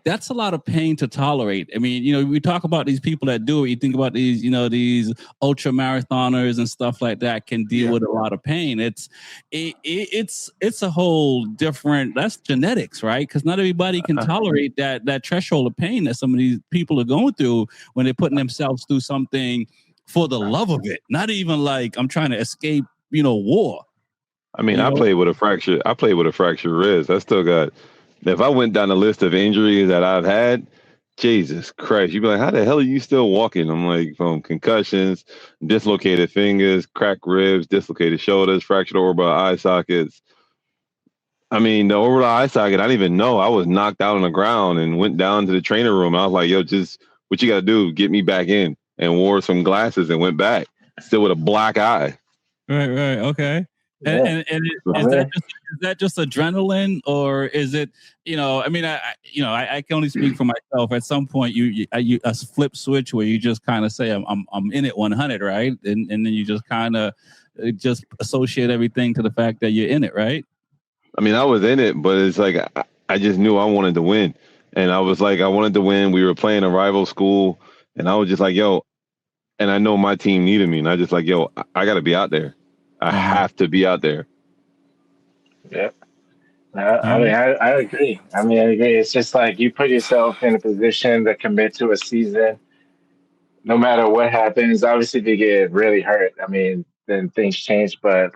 That's a lot of pain to tolerate. I mean, we talk about these people that do it. You think about these, these ultra marathoners and stuff like that can deal with a lot of pain. It's a whole different. That's genetics, right? Because not everybody can tolerate that threshold of pain that some of these people are going through when they're putting themselves through something for the love of it. Not even like I'm trying to escape, war. I mean, I played with a fractured wrist. I still got. If I went down the list of injuries that I've had, Jesus Christ, you'd be like, how the hell are you still walking? I'm like, from concussions, dislocated fingers, cracked ribs, dislocated shoulders, fractured orbital eye sockets. I mean, the orbital eye socket, I didn't even know. I was knocked out on the ground and went down to the trainer room. I was like, yo, just what you got to do, get me back in, and wore some glasses and went back, still with a black eye. Right, okay. And is that just adrenaline, or is it? I can only speak for myself. At some point, you a flip switch where you just kind of say, "I'm in it 100," right? And then you just kind of just associate everything to the fact that you're in it, right? I mean, I was in it, but it's like I just knew I wanted to win, and I was like, I wanted to win. We were playing a rival school, and I was just like, yo, and I know my team needed me, and I just like, yo, I got to be out there. I have to be out there. Yeah. I agree. I agree. It's just like you put yourself in a position to commit to a season, no matter what happens. Obviously, if you get really hurt, then things change. But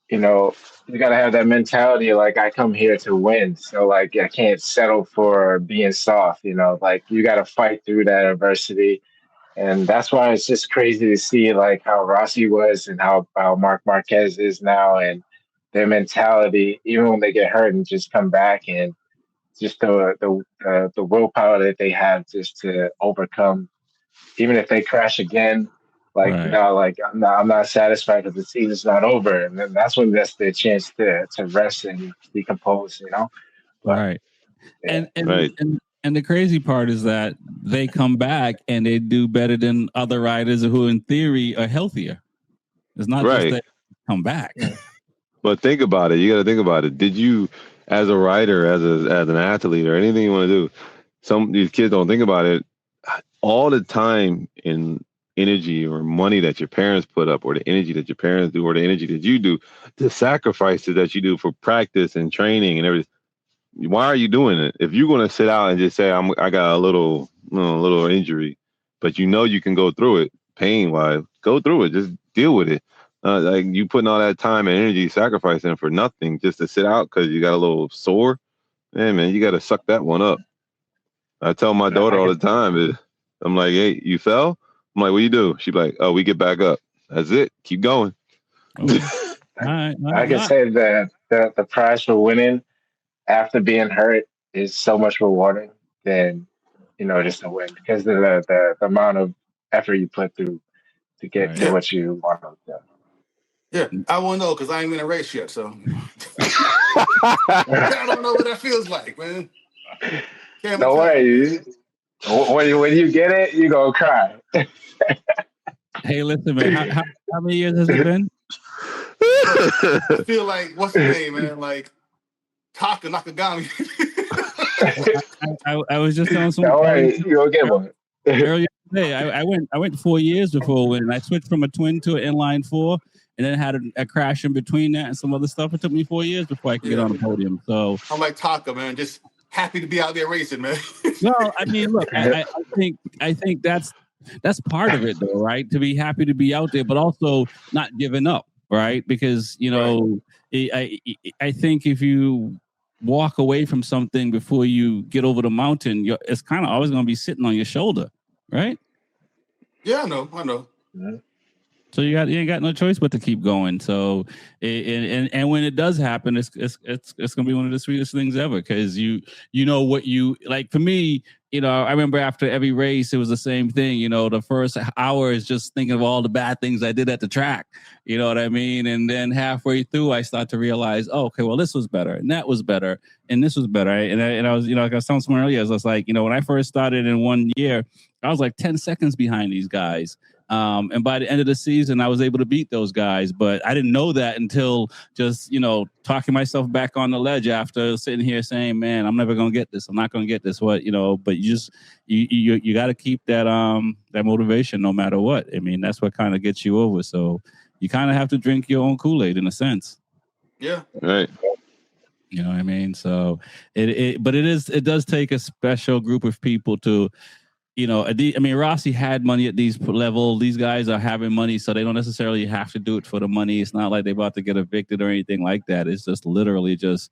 you got to have that mentality. Like, I come here to win. So, I can't settle for being soft. You got to fight through that adversity. And that's why it's just crazy to see how Rossi was and how Mark Marquez is now, and their mentality, even when they get hurt, and just come back, and just the willpower that they have just to overcome, even if they crash again. No, I'm not satisfied because the season's not over, and then that's when that's their chance to rest and decompose. But, right. Yeah. And the crazy part is that they come back and they do better than other riders who, in theory, are healthier. It's not just that they come back. But think about it. You got to think about it. Did you, as a rider, as an athlete, or anything you want to do, some of these kids don't think about it. All the time and energy or money that your parents put up, or the energy that your parents do, or the energy that you do, the sacrifices that you do for practice and training and everything. Why are you doing it? If you're going to sit out and just say, I got a little injury, but you can go through it pain-wise, go through it. Just deal with it. You putting all that time and energy sacrificing for nothing just to sit out because you got a little sore. Man, you got to suck that one up. I tell my daughter all the time, I'm like, hey, you fell? I'm like, what you do? She's like, oh, we get back up. That's it. Keep going. Okay. All right. I can say that the prize for winning after being hurt is so much rewarding than just a win, because of the amount of effort you put through to get to what you want to do. Yeah, I won't know because I ain't been in a race yet, so I don't know what that feels like, man. Don't worry, when you get it, you gonna cry. Hey, listen, man. How many years has it been? I feel like, what's the name, man? Like Taka Nakagami. I was just telling someone. Don't worry, you'll get one. Earlier today, I went 4 years before winning. I switched from a twin to an inline 4, and then had a crash in between that and some other stuff. It took me 4 years before I could get on the podium. So I'm like Taka, man. Just happy to be out there racing, man. Well, I mean, look, I think that's That's part of it, though, right? To be happy to be out there, but also not giving up, right? Because I think if you walk away from something before you get over the mountain, it's kind of always going to be sitting on your shoulder, right? Yeah, I know. Mm-hmm. So you ain't got no choice but to keep going. So and when it does happen, it's gonna be one of the sweetest things ever, because you know what you like. For me, I remember after every race, it was the same thing. The first hour is just thinking of all the bad things I did at the track. You know what I mean? And then halfway through, I start to realize, oh, okay, well, this was better, and that was better, and this was better. And I was, like I was telling someone earlier, I was like, when I first started in 1 year, I was like 10 seconds behind these guys. And by the end of the season, I was able to beat those guys. But I didn't know that until just, talking myself back on the ledge after sitting here saying, man, I'm never going to get this. I'm not going to get this. But you just, you got to keep that motivation no matter what. I mean, that's what kind of gets you over. So you kind of have to drink your own Kool-Aid in a sense. Yeah. Right. You know what I mean? So it does take a special group of people to, Rossi had money at these level. These guys are having money, so they don't necessarily have to do it for the money. It's not like they're about to get evicted or anything like that. It's just literally just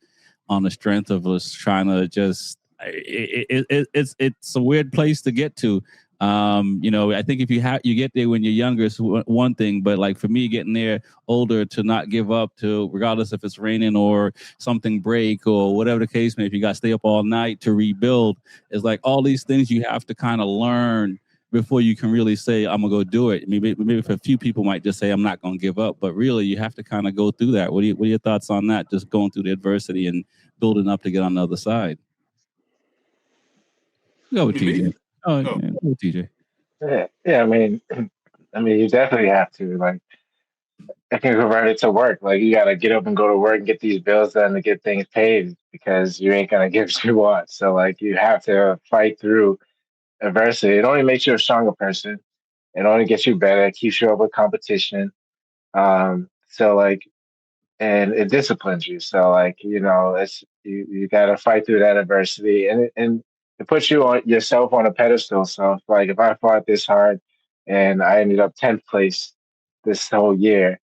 on the strength of us trying to just. It's a weird place to get to. I think if you get there when you're younger, it's one thing, but like for me, getting there older, to not give up, to regardless if it's raining or something break or whatever the case may be, if you got to stay up all night to rebuild, is like all these things you have to kind of learn before you can really say, I'm gonna go do it. Maybe for a few people might just say, I'm not gonna give up, but really you have to kind of go through that. What are your thoughts on that? Just going through the adversity and building up to get on the other side. Go with TJ. Oh, yeah. Go with TJ. Yeah. I mean, you definitely have to, like, I can convert it to work. Like, you got to get up and go to work and get these bills done to get things paid, because you ain't gonna get what you want. So, like, you have to fight through adversity. It only makes you a stronger person. It only gets you better. It keeps you up with competition. So, like, and it disciplines you. So, like, it's you got to fight through that adversity, and it puts you on yourself on a pedestal. So, like, if I fought this hard and I ended up 10th place this whole year,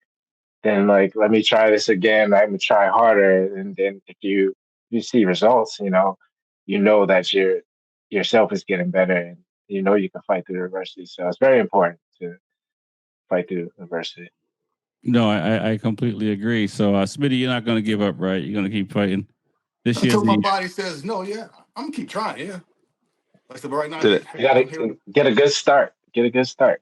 then, like, let me try this again. I'm gonna try harder, and then if you see results, that yourself is getting better, and you can fight through adversity. So it's very important to fight through adversity. No, I completely agree. So, Smitty, you're not going to give up, right? You're going to keep fighting. This year, until my body says no. Yeah, I'm gonna keep trying. Yeah, like I said, but right now, You gotta get a good start. Get a good start.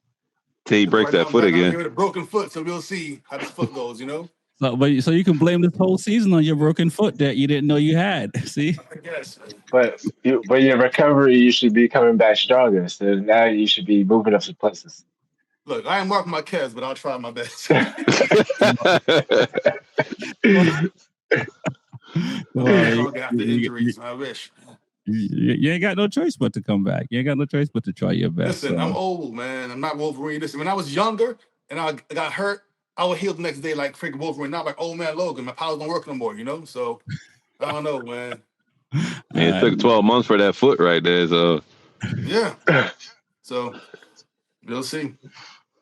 Till he breaks that foot again. I'm here with a broken foot, so we'll see how this foot goes. So you can blame this whole season on your broken foot that you didn't know you had. See, I guess. But your recovery, you should be coming back stronger. So now you should be moving up some places. Look, I ain't marking my calves, but I'll try my best. Well, after injuries, I wish. You ain't got no choice but to come back. You ain't got no choice but to try your best. Listen, I'm old, man. I'm not Wolverine. Listen, when I was younger and I got hurt, I would heal the next day like freaking Wolverine, not like old man Logan. My powers don't work no more, So I don't know, man. It took 12 months for that foot right there. So yeah. So we'll see.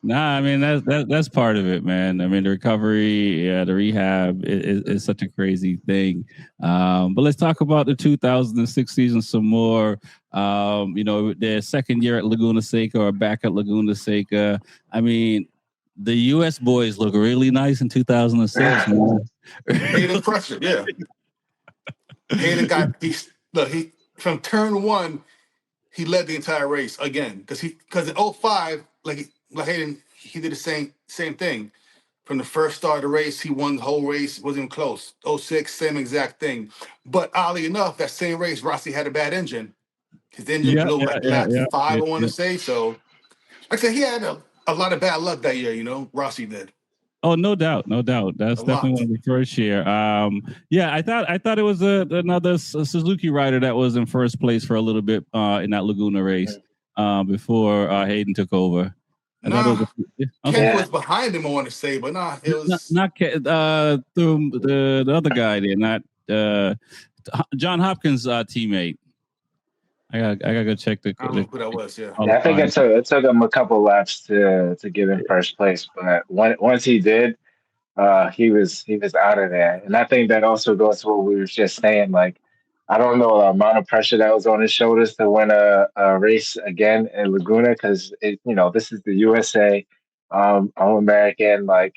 Nah, I mean that's part of it, man. I mean the recovery, the rehab is such a crazy thing. But let's talk about the 2006 season some more. Their second year at Laguna Seca, or back at Laguna Seca. I mean, the U.S. boys look really nice in 2006. Hayden crushed it, yeah. Hayden got he from turn one, he led the entire race again because in 05, like Hayden, he did the same thing. From the first start of the race, he won the whole race. It wasn't even close. 06, same exact thing. But oddly enough, that same race, Rossi had a bad engine. His engine blew lap 5, I want to say. So, like I said, he had a lot of bad luck that year, Rossi did. Oh, no doubt. That's definitely one of the first year. I thought it was another Suzuki rider that was in first place for a little bit in that Laguna race before Hayden took over. Ken was behind him, I want to say, but it was not Ken. The other guy there, not John Hopkins' teammate. I gotta go check I don't know who that was. Yeah. Yeah, I think qualifying. it took him a couple laps to get in first place, but once he did, he was out of there. And I think that also goes to what we were just saying. Like, I don't know the amount of pressure that was on his shoulders to win a race again in Laguna because this is the USA. I'm American. Like,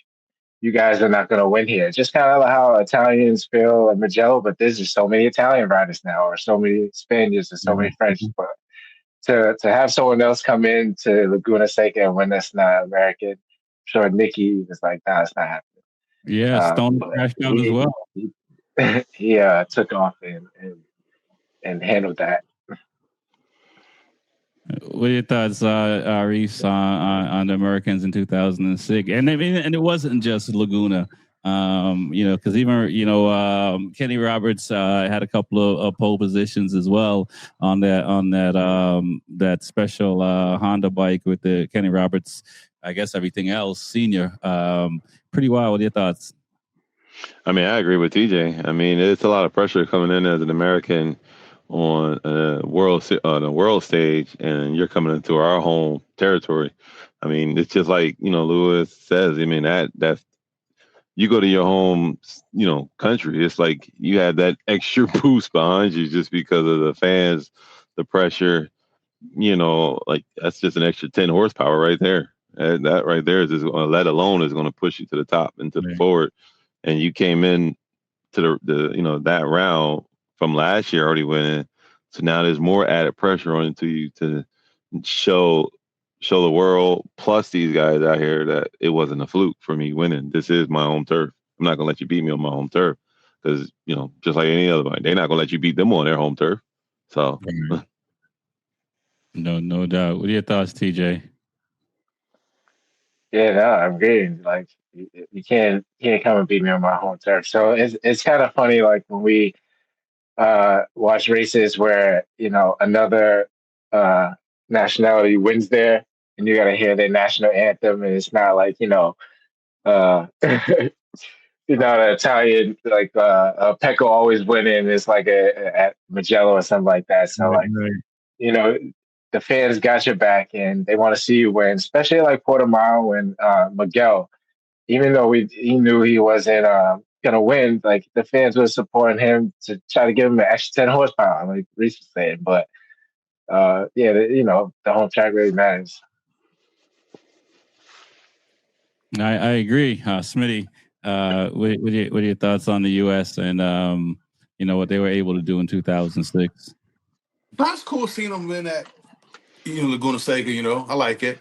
you guys are not going to win here. Just kind of how Italians feel at Mugello, but there's just so many Italian riders now, or so many Spaniards, or so many French. But to have someone else come in to Laguna Seca and win that's not American, I'm sure Nicky was like, nah, it's not happening. Yeah, Stone But crashed out as well. he took off and handled that. What are your thoughts, Reese, on the Americans in 2006? And I mean, and it wasn't just Laguna, because even Kenny Roberts had a couple of pole positions as well on that special Honda bike with the Kenny Roberts. I guess everything else senior. Pretty wild. What are your thoughts? I mean, I agree with TJ. I mean, it's a lot of pressure coming in as an American on the world stage, and you're coming into our home territory. I mean, it's just like Lewis says. I mean, that's you go to your home, country. It's like you have that extra boost behind you just because of the fans, the pressure. Like that's just an extra 10 horsepower right there. And that right there is just that alone is going to push you to the top and to the forward. And you came in to the that round from last year already winning. So now there's more added pressure on to you to show the world plus these guys out here that it wasn't a fluke for me winning. This is my home turf. I'm not gonna let you beat me on my home turf because just like any other bike, they're not gonna let you beat them on their home turf. So no doubt. What are your thoughts, TJ? Yeah, no, I'm good. Like you can't come and beat me on my home turf. So it's kind of funny, like when we watch races where another nationality wins there, and you got to hear their national anthem, and it's not like the Italian like Pecco always winning. It's like at Mugello or something like that. So like Right. you know the fans got your back, and they want to see you win, especially like Portimao and Miguel. Even though he knew he wasn't gonna win, like the fans were supporting him to try to give him an extra 10 horsepower, like Reese was saying. But the home track really matters. I agree, Smitty. What are your thoughts on the U.S. and what they were able to do in 2006? That's cool seeing them win at Laguna Seca. I like it.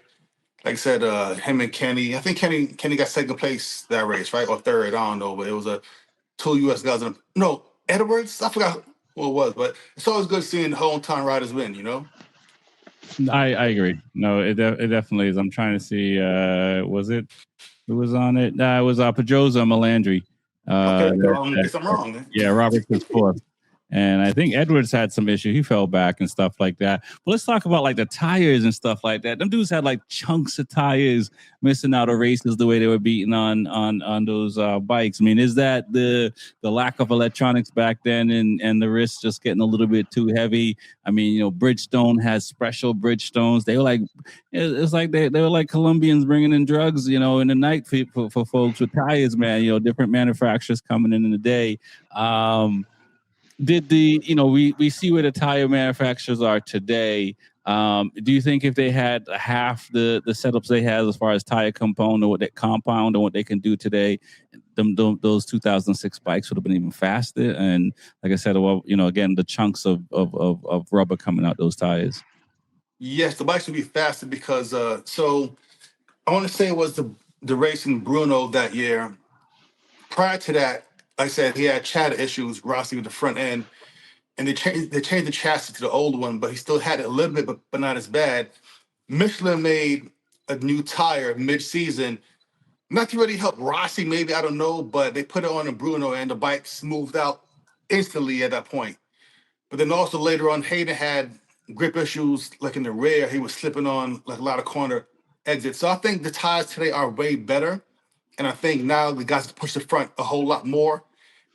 Like I said, him and Kenny. I think Kenny got second place that race, right, or third. I don't know, but it was two U.S. guys. No, Edwards. I forgot who it was, but it's always good seeing hometown riders win. I agree. No, it definitely is. I'm trying to see. Was it? Who was on it? It was Pedroza Melandri. Okay, guess I'm wrong. Yeah, Roberts was fourth. And I think Edwards had some issue. He fell back and stuff like that. But let's talk about like the tires and stuff like that. Them dudes had like chunks of tires missing out of races the way they were beating on those bikes. I mean, is that the lack of electronics back then and the wrists just getting a little bit too heavy? I mean, Bridgestone has special Bridgestones. They were like, it's like they were like Colombians bringing in drugs, in the night for folks with tires, man. Different manufacturers coming in the day. Did we see where the tire manufacturers are today? Do you think if they had half the setups they had as far as tire compound or what they can do today, those 2006 bikes would have been even faster? And like I said, well, again, the chunks of rubber coming out those tires. Yes, the bikes would be faster because so I want to say it was the race in Bruno that year. Prior to that, like I said, he had chatter issues, Rossi with the front end, and they changed the chassis to the old one, but he still had it a little bit, but not as bad. Michelin made a new tire mid-season, not to really help Rossi, maybe, I don't know, but they put it on a Bruno and the bike smoothed out instantly at that point. But then also later on, Hayden had grip issues like in the rear. He was slipping on like a lot of corner exits. So I think the tires today are way better. And I think now the guys push the front a whole lot more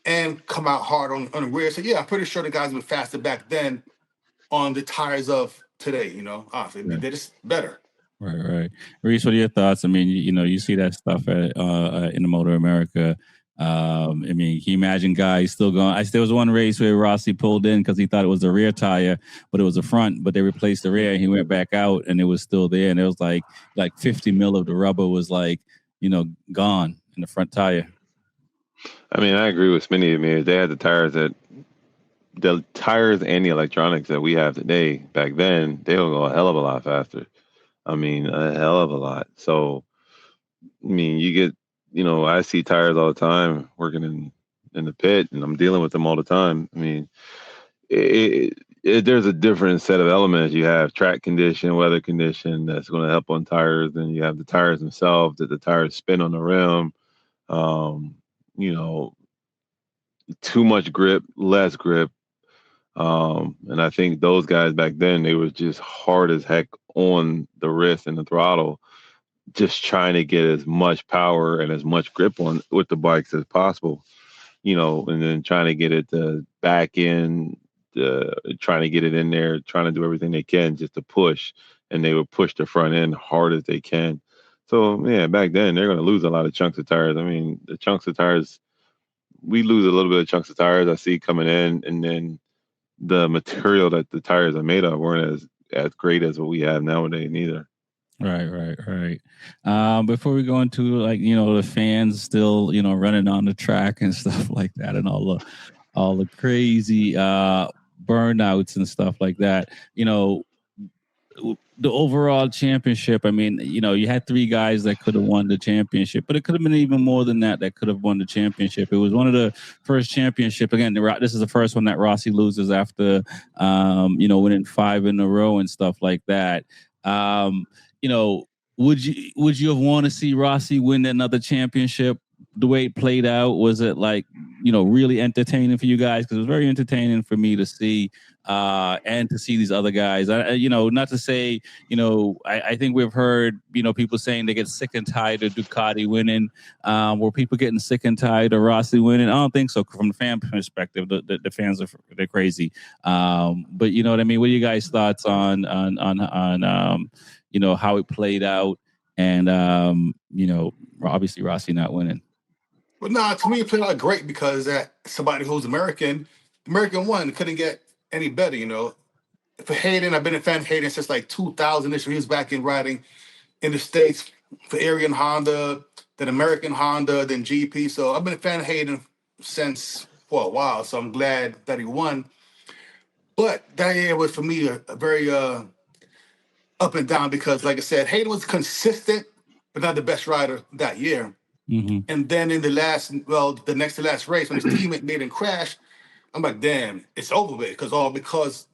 and come out hard on the rear. So yeah, I'm pretty sure the guys were faster back then. on the tires of today. They're just better. Right. Reese, what are your thoughts? I mean, you see that stuff in the Motor America. I mean, can you imagine guys still going? There was one race where Rossi pulled in because he thought it was a rear tire, but it was a front. But they replaced the rear, and he went back out, and it was still there. And it was like 50 mil of the rubber was gone in the front tire. I mean, I agree with Smitty. I mean, if they had the tires and the electronics that we have today, back then, they'll go a hell of a lot faster. I mean, a hell of a lot. So, I mean, I see tires all the time working in the pit, and I'm dealing with them all the time. I mean, there's a different set of elements. You have track condition, weather condition that's going to help on tires. Then you have the tires themselves, that the tires spin on the rim. Um, you know, too much grip, less grip. And I think those guys back then, they were just hard as heck on the wrist and the throttle, just trying to get as much power and as much grip on with the bikes as possible, and then trying to get it back in, trying to get it in there, trying to do everything they can just to push, and they would push the front end hard as they can. So yeah, back then they're going to lose a lot of chunks of tires. I mean, the chunks of tires, we lose a little bit of chunks of tires I see coming in, and then the material that the tires are made of weren't as great as what we have nowadays neither. Right. Before we go into the fans still running on the track and stuff like that, and all the crazy burnouts and stuff like that, the overall championship. I mean, you had three guys that could have won the championship, but it could have been even more than that could have won the championship. It was one of the first championship. Again, this is the first one that Rossi loses after, winning 5 in a row and stuff like that. Would you have wanted to see Rossi win another championship? The way it played out, was it really entertaining for you guys? Because it was very entertaining for me to see, and to see these other guys. Not to say, I think we've heard, people saying they get sick and tired of Ducati winning. Were people getting sick and tired of Rossi winning? I don't think so. From the fan perspective, the fans they're crazy. But you know what I mean. What are you guys' thoughts on how it played out, and obviously Rossi not winning? But nah, to me, it played out great because that somebody who's American won, couldn't get any better. For Hayden, I've been a fan of Hayden since like 2000ish. He was back in riding in the States for Arian Honda, then American Honda, then GP. So I've been a fan of Hayden since for a while. So I'm glad that he won. But that year was for me a very up and down because, like I said, Hayden was consistent, but not the best rider that year. Mm-hmm. And then in the next to last race, when his teammate made him crash, I'm like, damn, it's over with. Because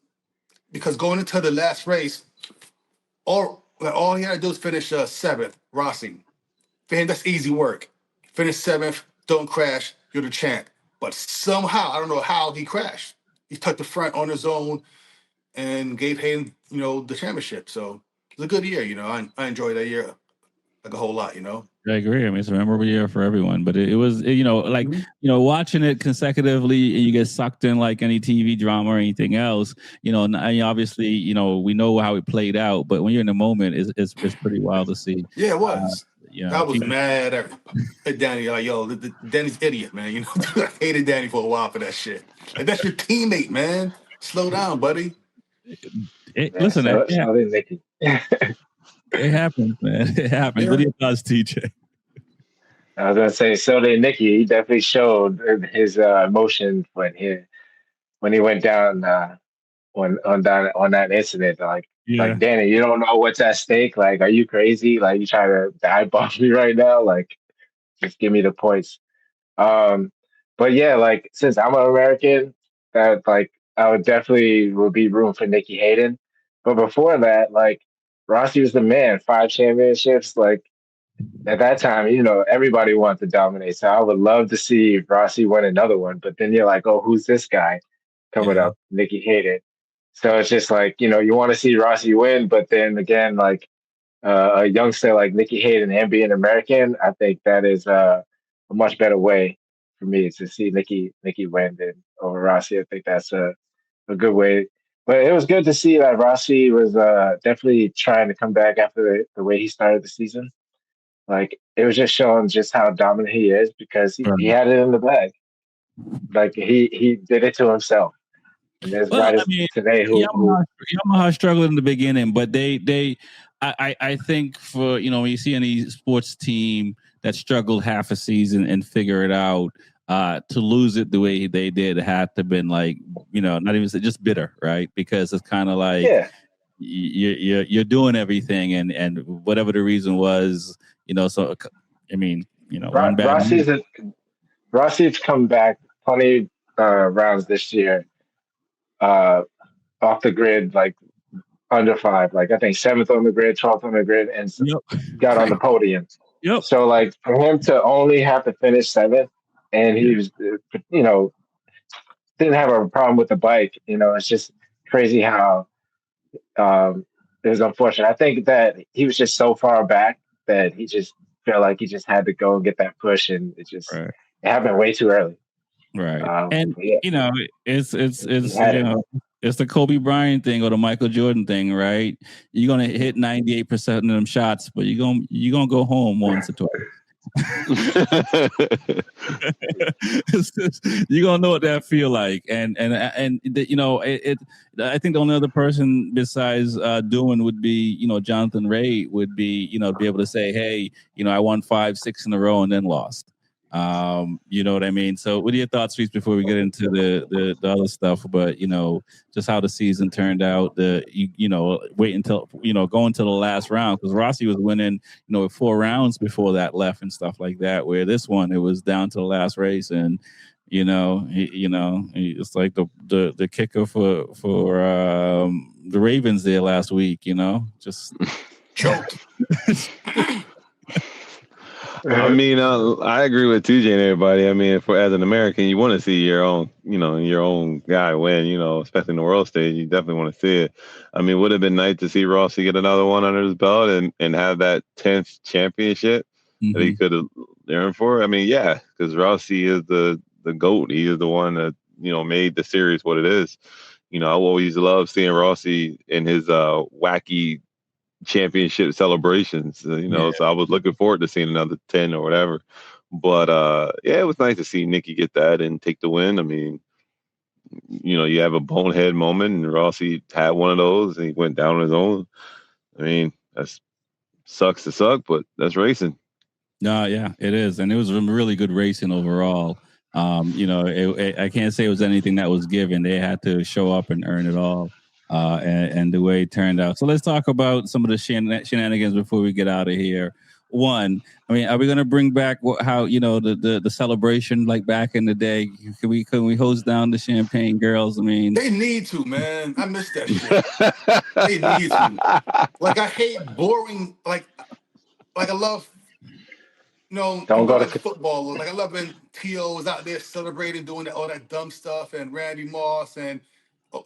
going into the last race, all he had to do is finish 7th, Rossi. For him, that's easy work. Finish 7th, don't crash, you're the champ. But somehow, I don't know how he crashed. He took the front on his own and gave Hayden, the championship. So it was a good year, I enjoyed that year like a whole lot, I agree. I mean, it's a memorable year for everyone, but it was, watching it consecutively, and you get sucked in like any TV drama or anything else, and obviously, we know how it played out, but when you're in the moment, it's pretty wild to see. Yeah, it was. I was mad at Danny. Like, yo, Danny's idiot, man. I hated Danny for a while for that shit. Like, that's your teammate, man. Slow down, buddy. Listen, it happens, man. It happens. Yeah. What are your thoughts, TJ? I was gonna say, so did Nicky. He definitely showed his emotion when he went down on that incident. Like Danny, you don't know what's at stake. Like, are you crazy? Like, you trying to eyeball me right now? Like, just give me the points. But yeah, like, since I'm an American, that I would be rooting for Nicky Hayden. But before that, like, Rossi was the man. 5 championships. Like, at that time, everybody wanted to dominate. So I would love to see Rossi win another one. But then you're like, oh, who's this guy coming up? Nicky Hayden. So it's just like, you want to see Rossi win. But then again, like, a youngster like Nicky Hayden and being American, I think that is a much better way for me to see Nicky win than over Rossi. I think that's a good way But it was good to see that Rossi was definitely trying to come back after the way he started the season. Like it was just showing just how dominant he is because he Right. had it in the bag. Like he did it to himself. And there's Well, I riders mean, today who Yamaha struggled in the beginning, but I think for when you see any sports team that struggled half a season and figure it out, to lose it the way they did had to been like not even just bitter, right? Because it's kind of like yeah. you're doing everything and whatever the reason was, So I mean, one bad move. Rossi's Rossi's come back plenty rounds this year uh, off the grid, like under five. Like I think seventh on the grid, 12th on the grid, and Yep. got on the podium. Yep. So like for him to only have to finish seventh, and Yeah. he was, didn't have a problem with the bike. It's just crazy how it was unfortunate. I think that he was just so far back that he just felt like he just had to go and get that push, and Right. it happened way too early. Right. And Yeah, he it's had it. it's the Kobe Bryant thing or the Michael Jordan thing, right? You're gonna hit 98% of them shots, but you're gonna go home once or twice. You're gonna know what that feel like, I think the only other person besides doing would be Jonathan Ray would be be able to say, hey, I won 5-6 in a row and then lost. You know what I mean? So what are your thoughts, Reese, before we get into the other stuff? But just how the season turned out, wait until going to the last round, because Rossi was winning, with 4 rounds before that left and stuff like that, where this one it was down to the last race. And it's like the kicker for the Ravens there last week, just Choked. I mean, I agree with TJ and everybody. I mean, as an American, you want to see your own guy win. Especially in the world stage, you definitely want to see it. I mean, would have been nice to see Rossi get another one under his belt and have that 10th championship that he could have earned for. I mean, yeah, because Rossi is the GOAT. He is the one that made the series what it is. I always love seeing Rossi in his wacky championship celebrations, so I was looking forward to seeing another 10 or whatever. But yeah, it was nice to see Nicky get that and take the win. I mean, you have a bonehead moment, and Rossi had one of those, and he went down on his own. I mean, that sucks to suck, but that's racing. No, yeah, it is, and it was really good racing overall. I can't say it was anything that was given. They had to show up and earn it all, and the way it turned out. So let's talk about some of the shenanigans before we get out of here. One, I mean, are we going to bring back how the celebration like back in the day? Can we hose down the champagne girls? I mean, They need to, man. I miss that shit. They need to. Like I hate boring. Like I love. Don't go like to football. Like I love when T.O. was out there celebrating, doing all that dumb stuff, and Randy Moss and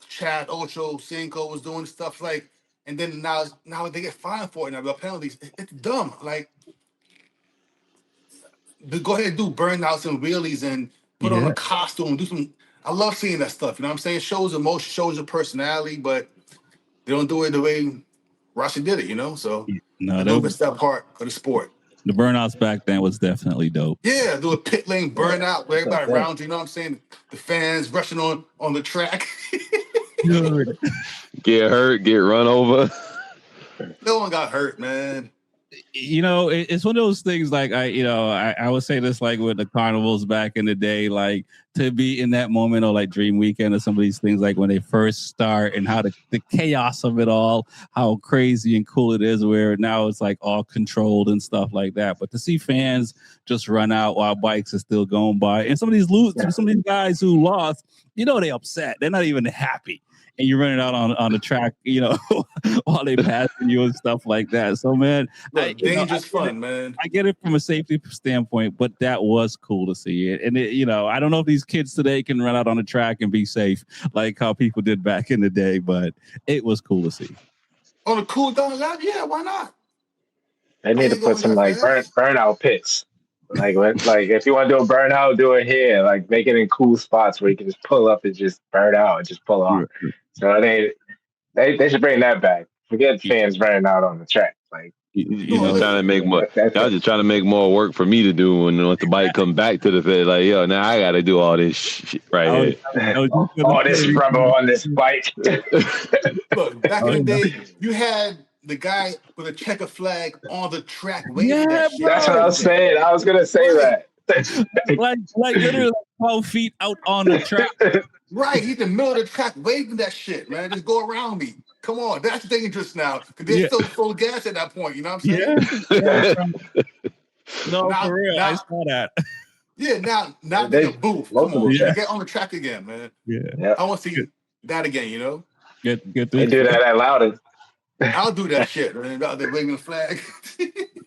Chad Ochocinco was doing stuff like, and then now they get fined for it now, the penalties. It's dumb. Like, go ahead and do burnouts and wheelies and put on a costume, do some. I love seeing that stuff. You know what I'm saying? Shows emotion, shows your personality, but they don't do it the way Rossi did it. So I do miss that part of the sport. The burnouts back then was definitely dope. Yeah, do a pit lane burnout where everybody around you, you know what I'm saying? The fans rushing on the track. Good. Get hurt, get run over. No one got hurt, man. It's one of those things like I would say this like with the carnivals back in the day, like to be in that moment or like Dream Weekend or some of these things like when they first start and how the chaos of it all, how crazy and cool it is, where now it's like all controlled and stuff like that. But to see fans just run out while bikes are still going by, and some of these guys who lost, they upset. They're not even happy. And you're running out on the track, while they passing you and stuff like that. So, man, dangerous fun, man. I get it from a safety standpoint, but that was cool to see it. And I don't know if these kids today can run out on the track and be safe like how people did back in the day, but it was cool to see. On a cool down lap, yeah, why not? They need to put some like burnout pits. Like if you want to do a burnout, do it here. Like make it in cool spots where you can just pull up and just burn out and just pull off. So they should bring that back. Forget fans burning out on the track. Like You No, know, Trying to listen. make more. that's Y'all it. just trying to make more work for me to do when let the bike come back to the fit. Like, yo, now I got to do all this shit right I was, here. I was just gonna All this say, rubber on this bike. Look, back oh, in the yeah. day, you had the guy with a checker flag on the track waving Yeah, that shit That's what back I in bro. the was day. saying. I was gonna say Right, that. Like literally 12 feet out on the track. right. He's in the middle of the track waving that shit, man. Just go around me. Come on, that's dangerous now because they're Yeah, still full of gas at that point. You know what I'm saying? yeah, yeah. No, for Now, real. I now, saw that. yeah, now they They a booth. Come most of the on, Yeah, track. get on the track again, man. yeah. Yeah, I want to Get see that again. You know, get they this. do that at Loudon. I'll do that shit. Man. Out there waving the flag.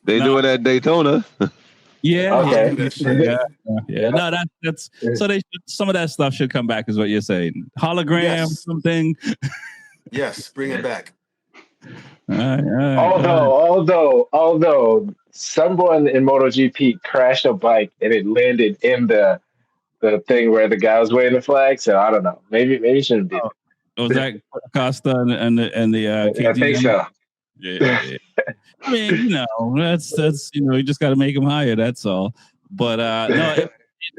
They No, do it at Daytona. yeah, I'll yeah, Okay. do that shit. yeah, yeah. Yeah. No, that's so they should, some of that stuff should come back, is what you're saying. Hologram, Yes, something. yes, bring it back. All right, all right, all right. Although someone in MotoGP crashed a bike and it landed in the thing where the guy was waving the flag. So I don't know. Maybe it shouldn't be Oh, was that Costa and the there. I think KTM? so. Yeah. I mean, that's you just got to make them higher. That's all. But no,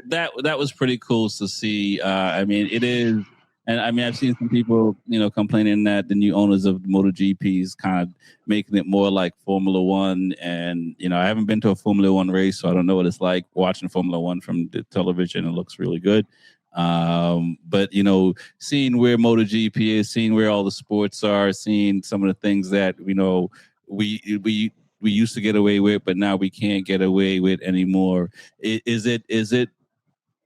that was pretty cool to see. I mean, it is, and I mean, I've seen some people complaining that the new owners of MotoGP is kind of making it more like Formula One. And I haven't been to a Formula One race, so I don't know what it's like watching Formula One from the television. It looks really good. But seeing where MotoGP is, seeing where all the sports are, seeing some of the things that we used to get away with, but now we can't get away with anymore. Is it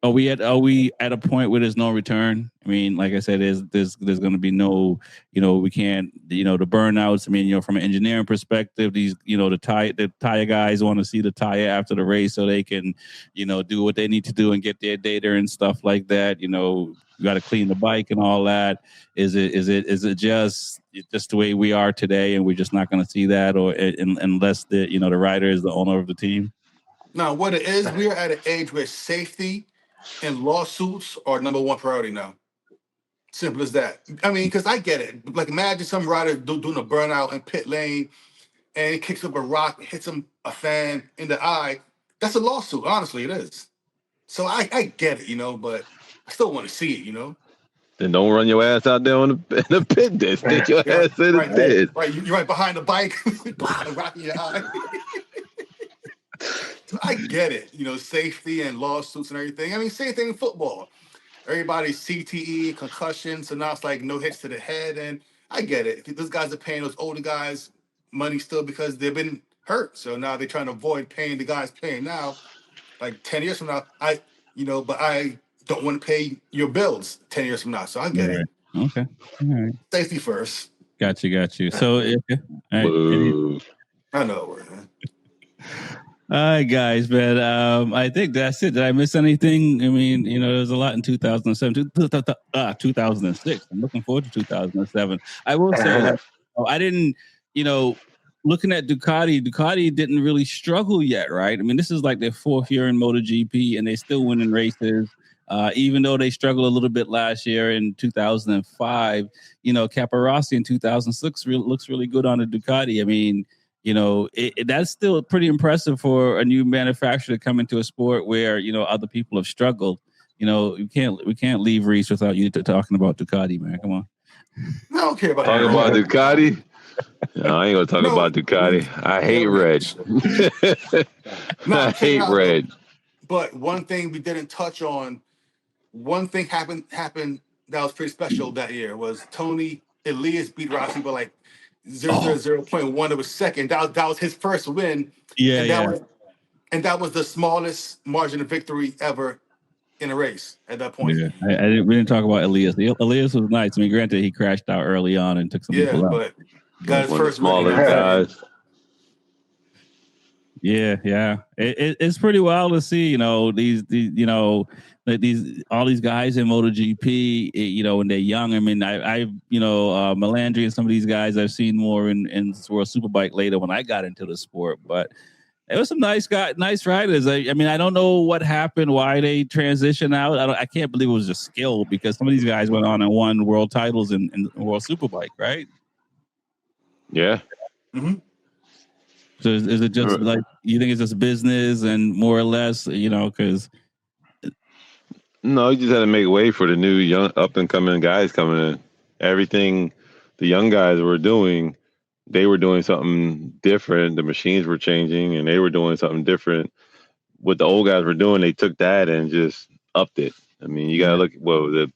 are we at a point where there's no return? I mean, like I said, there's going to be no, we can't, the burnouts. I mean, from an engineering perspective, these, the tire guys want to see the tire after the race so they can, do what they need to do and get their data and stuff like that. You got to clean the bike and all that. Is it just the way we are today, and we're just not going to see that, or unless the rider is the owner of the team? Now, what it is, we are at an age where safety and lawsuits are number one priority now. Simple as that. I mean, because I get it. Like, imagine some rider doing a burnout in pit lane and he kicks up a rock, hits him a fan in the eye. That's a lawsuit. Honestly, it is. So I get it, but I still want to see it. Then don't run your ass out there in the pit ditch. Stick your Yeah, ass in the right, ditch. right. You're right behind the bike, rocking your eye. So I get it. Safety and lawsuits and everything. I mean, same thing in football. Everybody's CTE, concussion, so now it's like no hits to the head. And I get it. Those guys are paying those older guys money still because they've been hurt. So now they're trying to avoid paying the guys paying now. Like 10 years from now, but I don't want to pay your bills 10 years from now. So I get it. Okay. All right. Safety first. Got you. So, all right. Boo. I know, man. All right, guys, man. I think that's it. Did I miss anything? I mean, there's a lot in 2007, 2006. I'm looking forward to 2007. I will say that I didn't, looking at Ducati didn't really struggle yet, right? I mean, this is like their fourth year in MotoGP, and they're still winning races. Even though they struggled a little bit last year in 2005, Caparossi in 2006 looks really good on the Ducati. I mean, that's still pretty impressive for a new manufacturer to come into a sport where other people have struggled. We can't leave Reese without you talking about Ducati, man. Come on. I don't care about Talking about Ducati? No, I ain't gonna talk about Ducati. I hate red. I hate red. But one thing we didn't touch on, one thing happened that was pretty special that year was Tony Elias beat Rossi by like 0.1 of a second. That was his first win. Yeah, and that was the smallest margin of victory ever in a race at that point. Yeah, we didn't talk about Elias. Elias was nice. I mean, granted, he crashed out early on and took some people out. But got his first smaller win. guys. Yeah. It's pretty wild to see, these all these guys in MotoGP, when they're young. I mean, Melandri and some of these guys I've seen more in World Superbike later when I got into the sport. But It was some nice riders. I mean, I don't know what happened, why they transitioned out. I can't believe it was just skill, because some of these guys went on and won world titles in World Superbike, right? Yeah. Mm-hmm. So is it just like, you think it's just business and more or less, because No, you just had to make way for the new young up and coming guys coming in. Everything the young guys were doing, they were doing something different. The machines were changing, and they were doing something different. What the old guys were doing, they took that and just upped it. I mean, you got to look. What was it?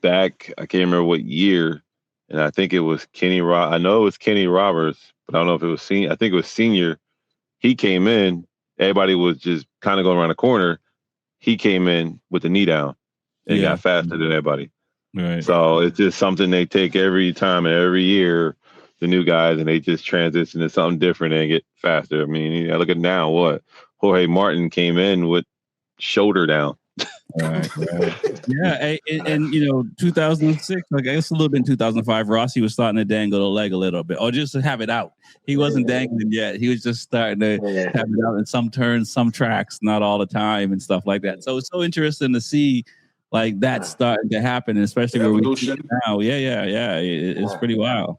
Back, I can't remember what year, and I think it was Kenny. I know it was Kenny Roberts, but I don't know if it was senior. I think it was senior. He came in. Everybody was just kind of going around the corner. He came in with the knee down and got faster than everybody. Right. So it's just something they take every time and every year, the new guys, and they just transition to something different and get faster. I mean, look at now what Jorge Martin came in with shoulder down. Right. Yeah, and 2006, like I guess a little bit in 2005, Rossi was starting to dangle the leg a little bit, or just to have it out. He wasn't dangling yet. He was just starting to have it out in some turns, some tracks, not all the time, and stuff like that. So it's so interesting to see like that starting to happen, especially where we see it now. Yeah. It's pretty wild.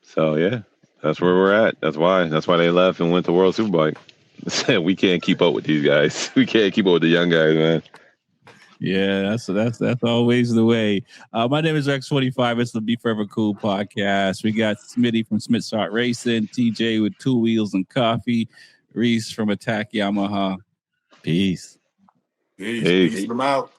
So yeah, that's where we're at. That's why they left and went to World Superbike. We can't keep up with these guys. We can't keep up with the young guys, man. Yeah, that's always the way. My name is Rex45. It's the Be Forever Cool podcast. We got Smitty from Smith Start Racing, TJ with Two Wheels and Coffee, Reese from Attack Yamaha. Peace. Peace. I'm out.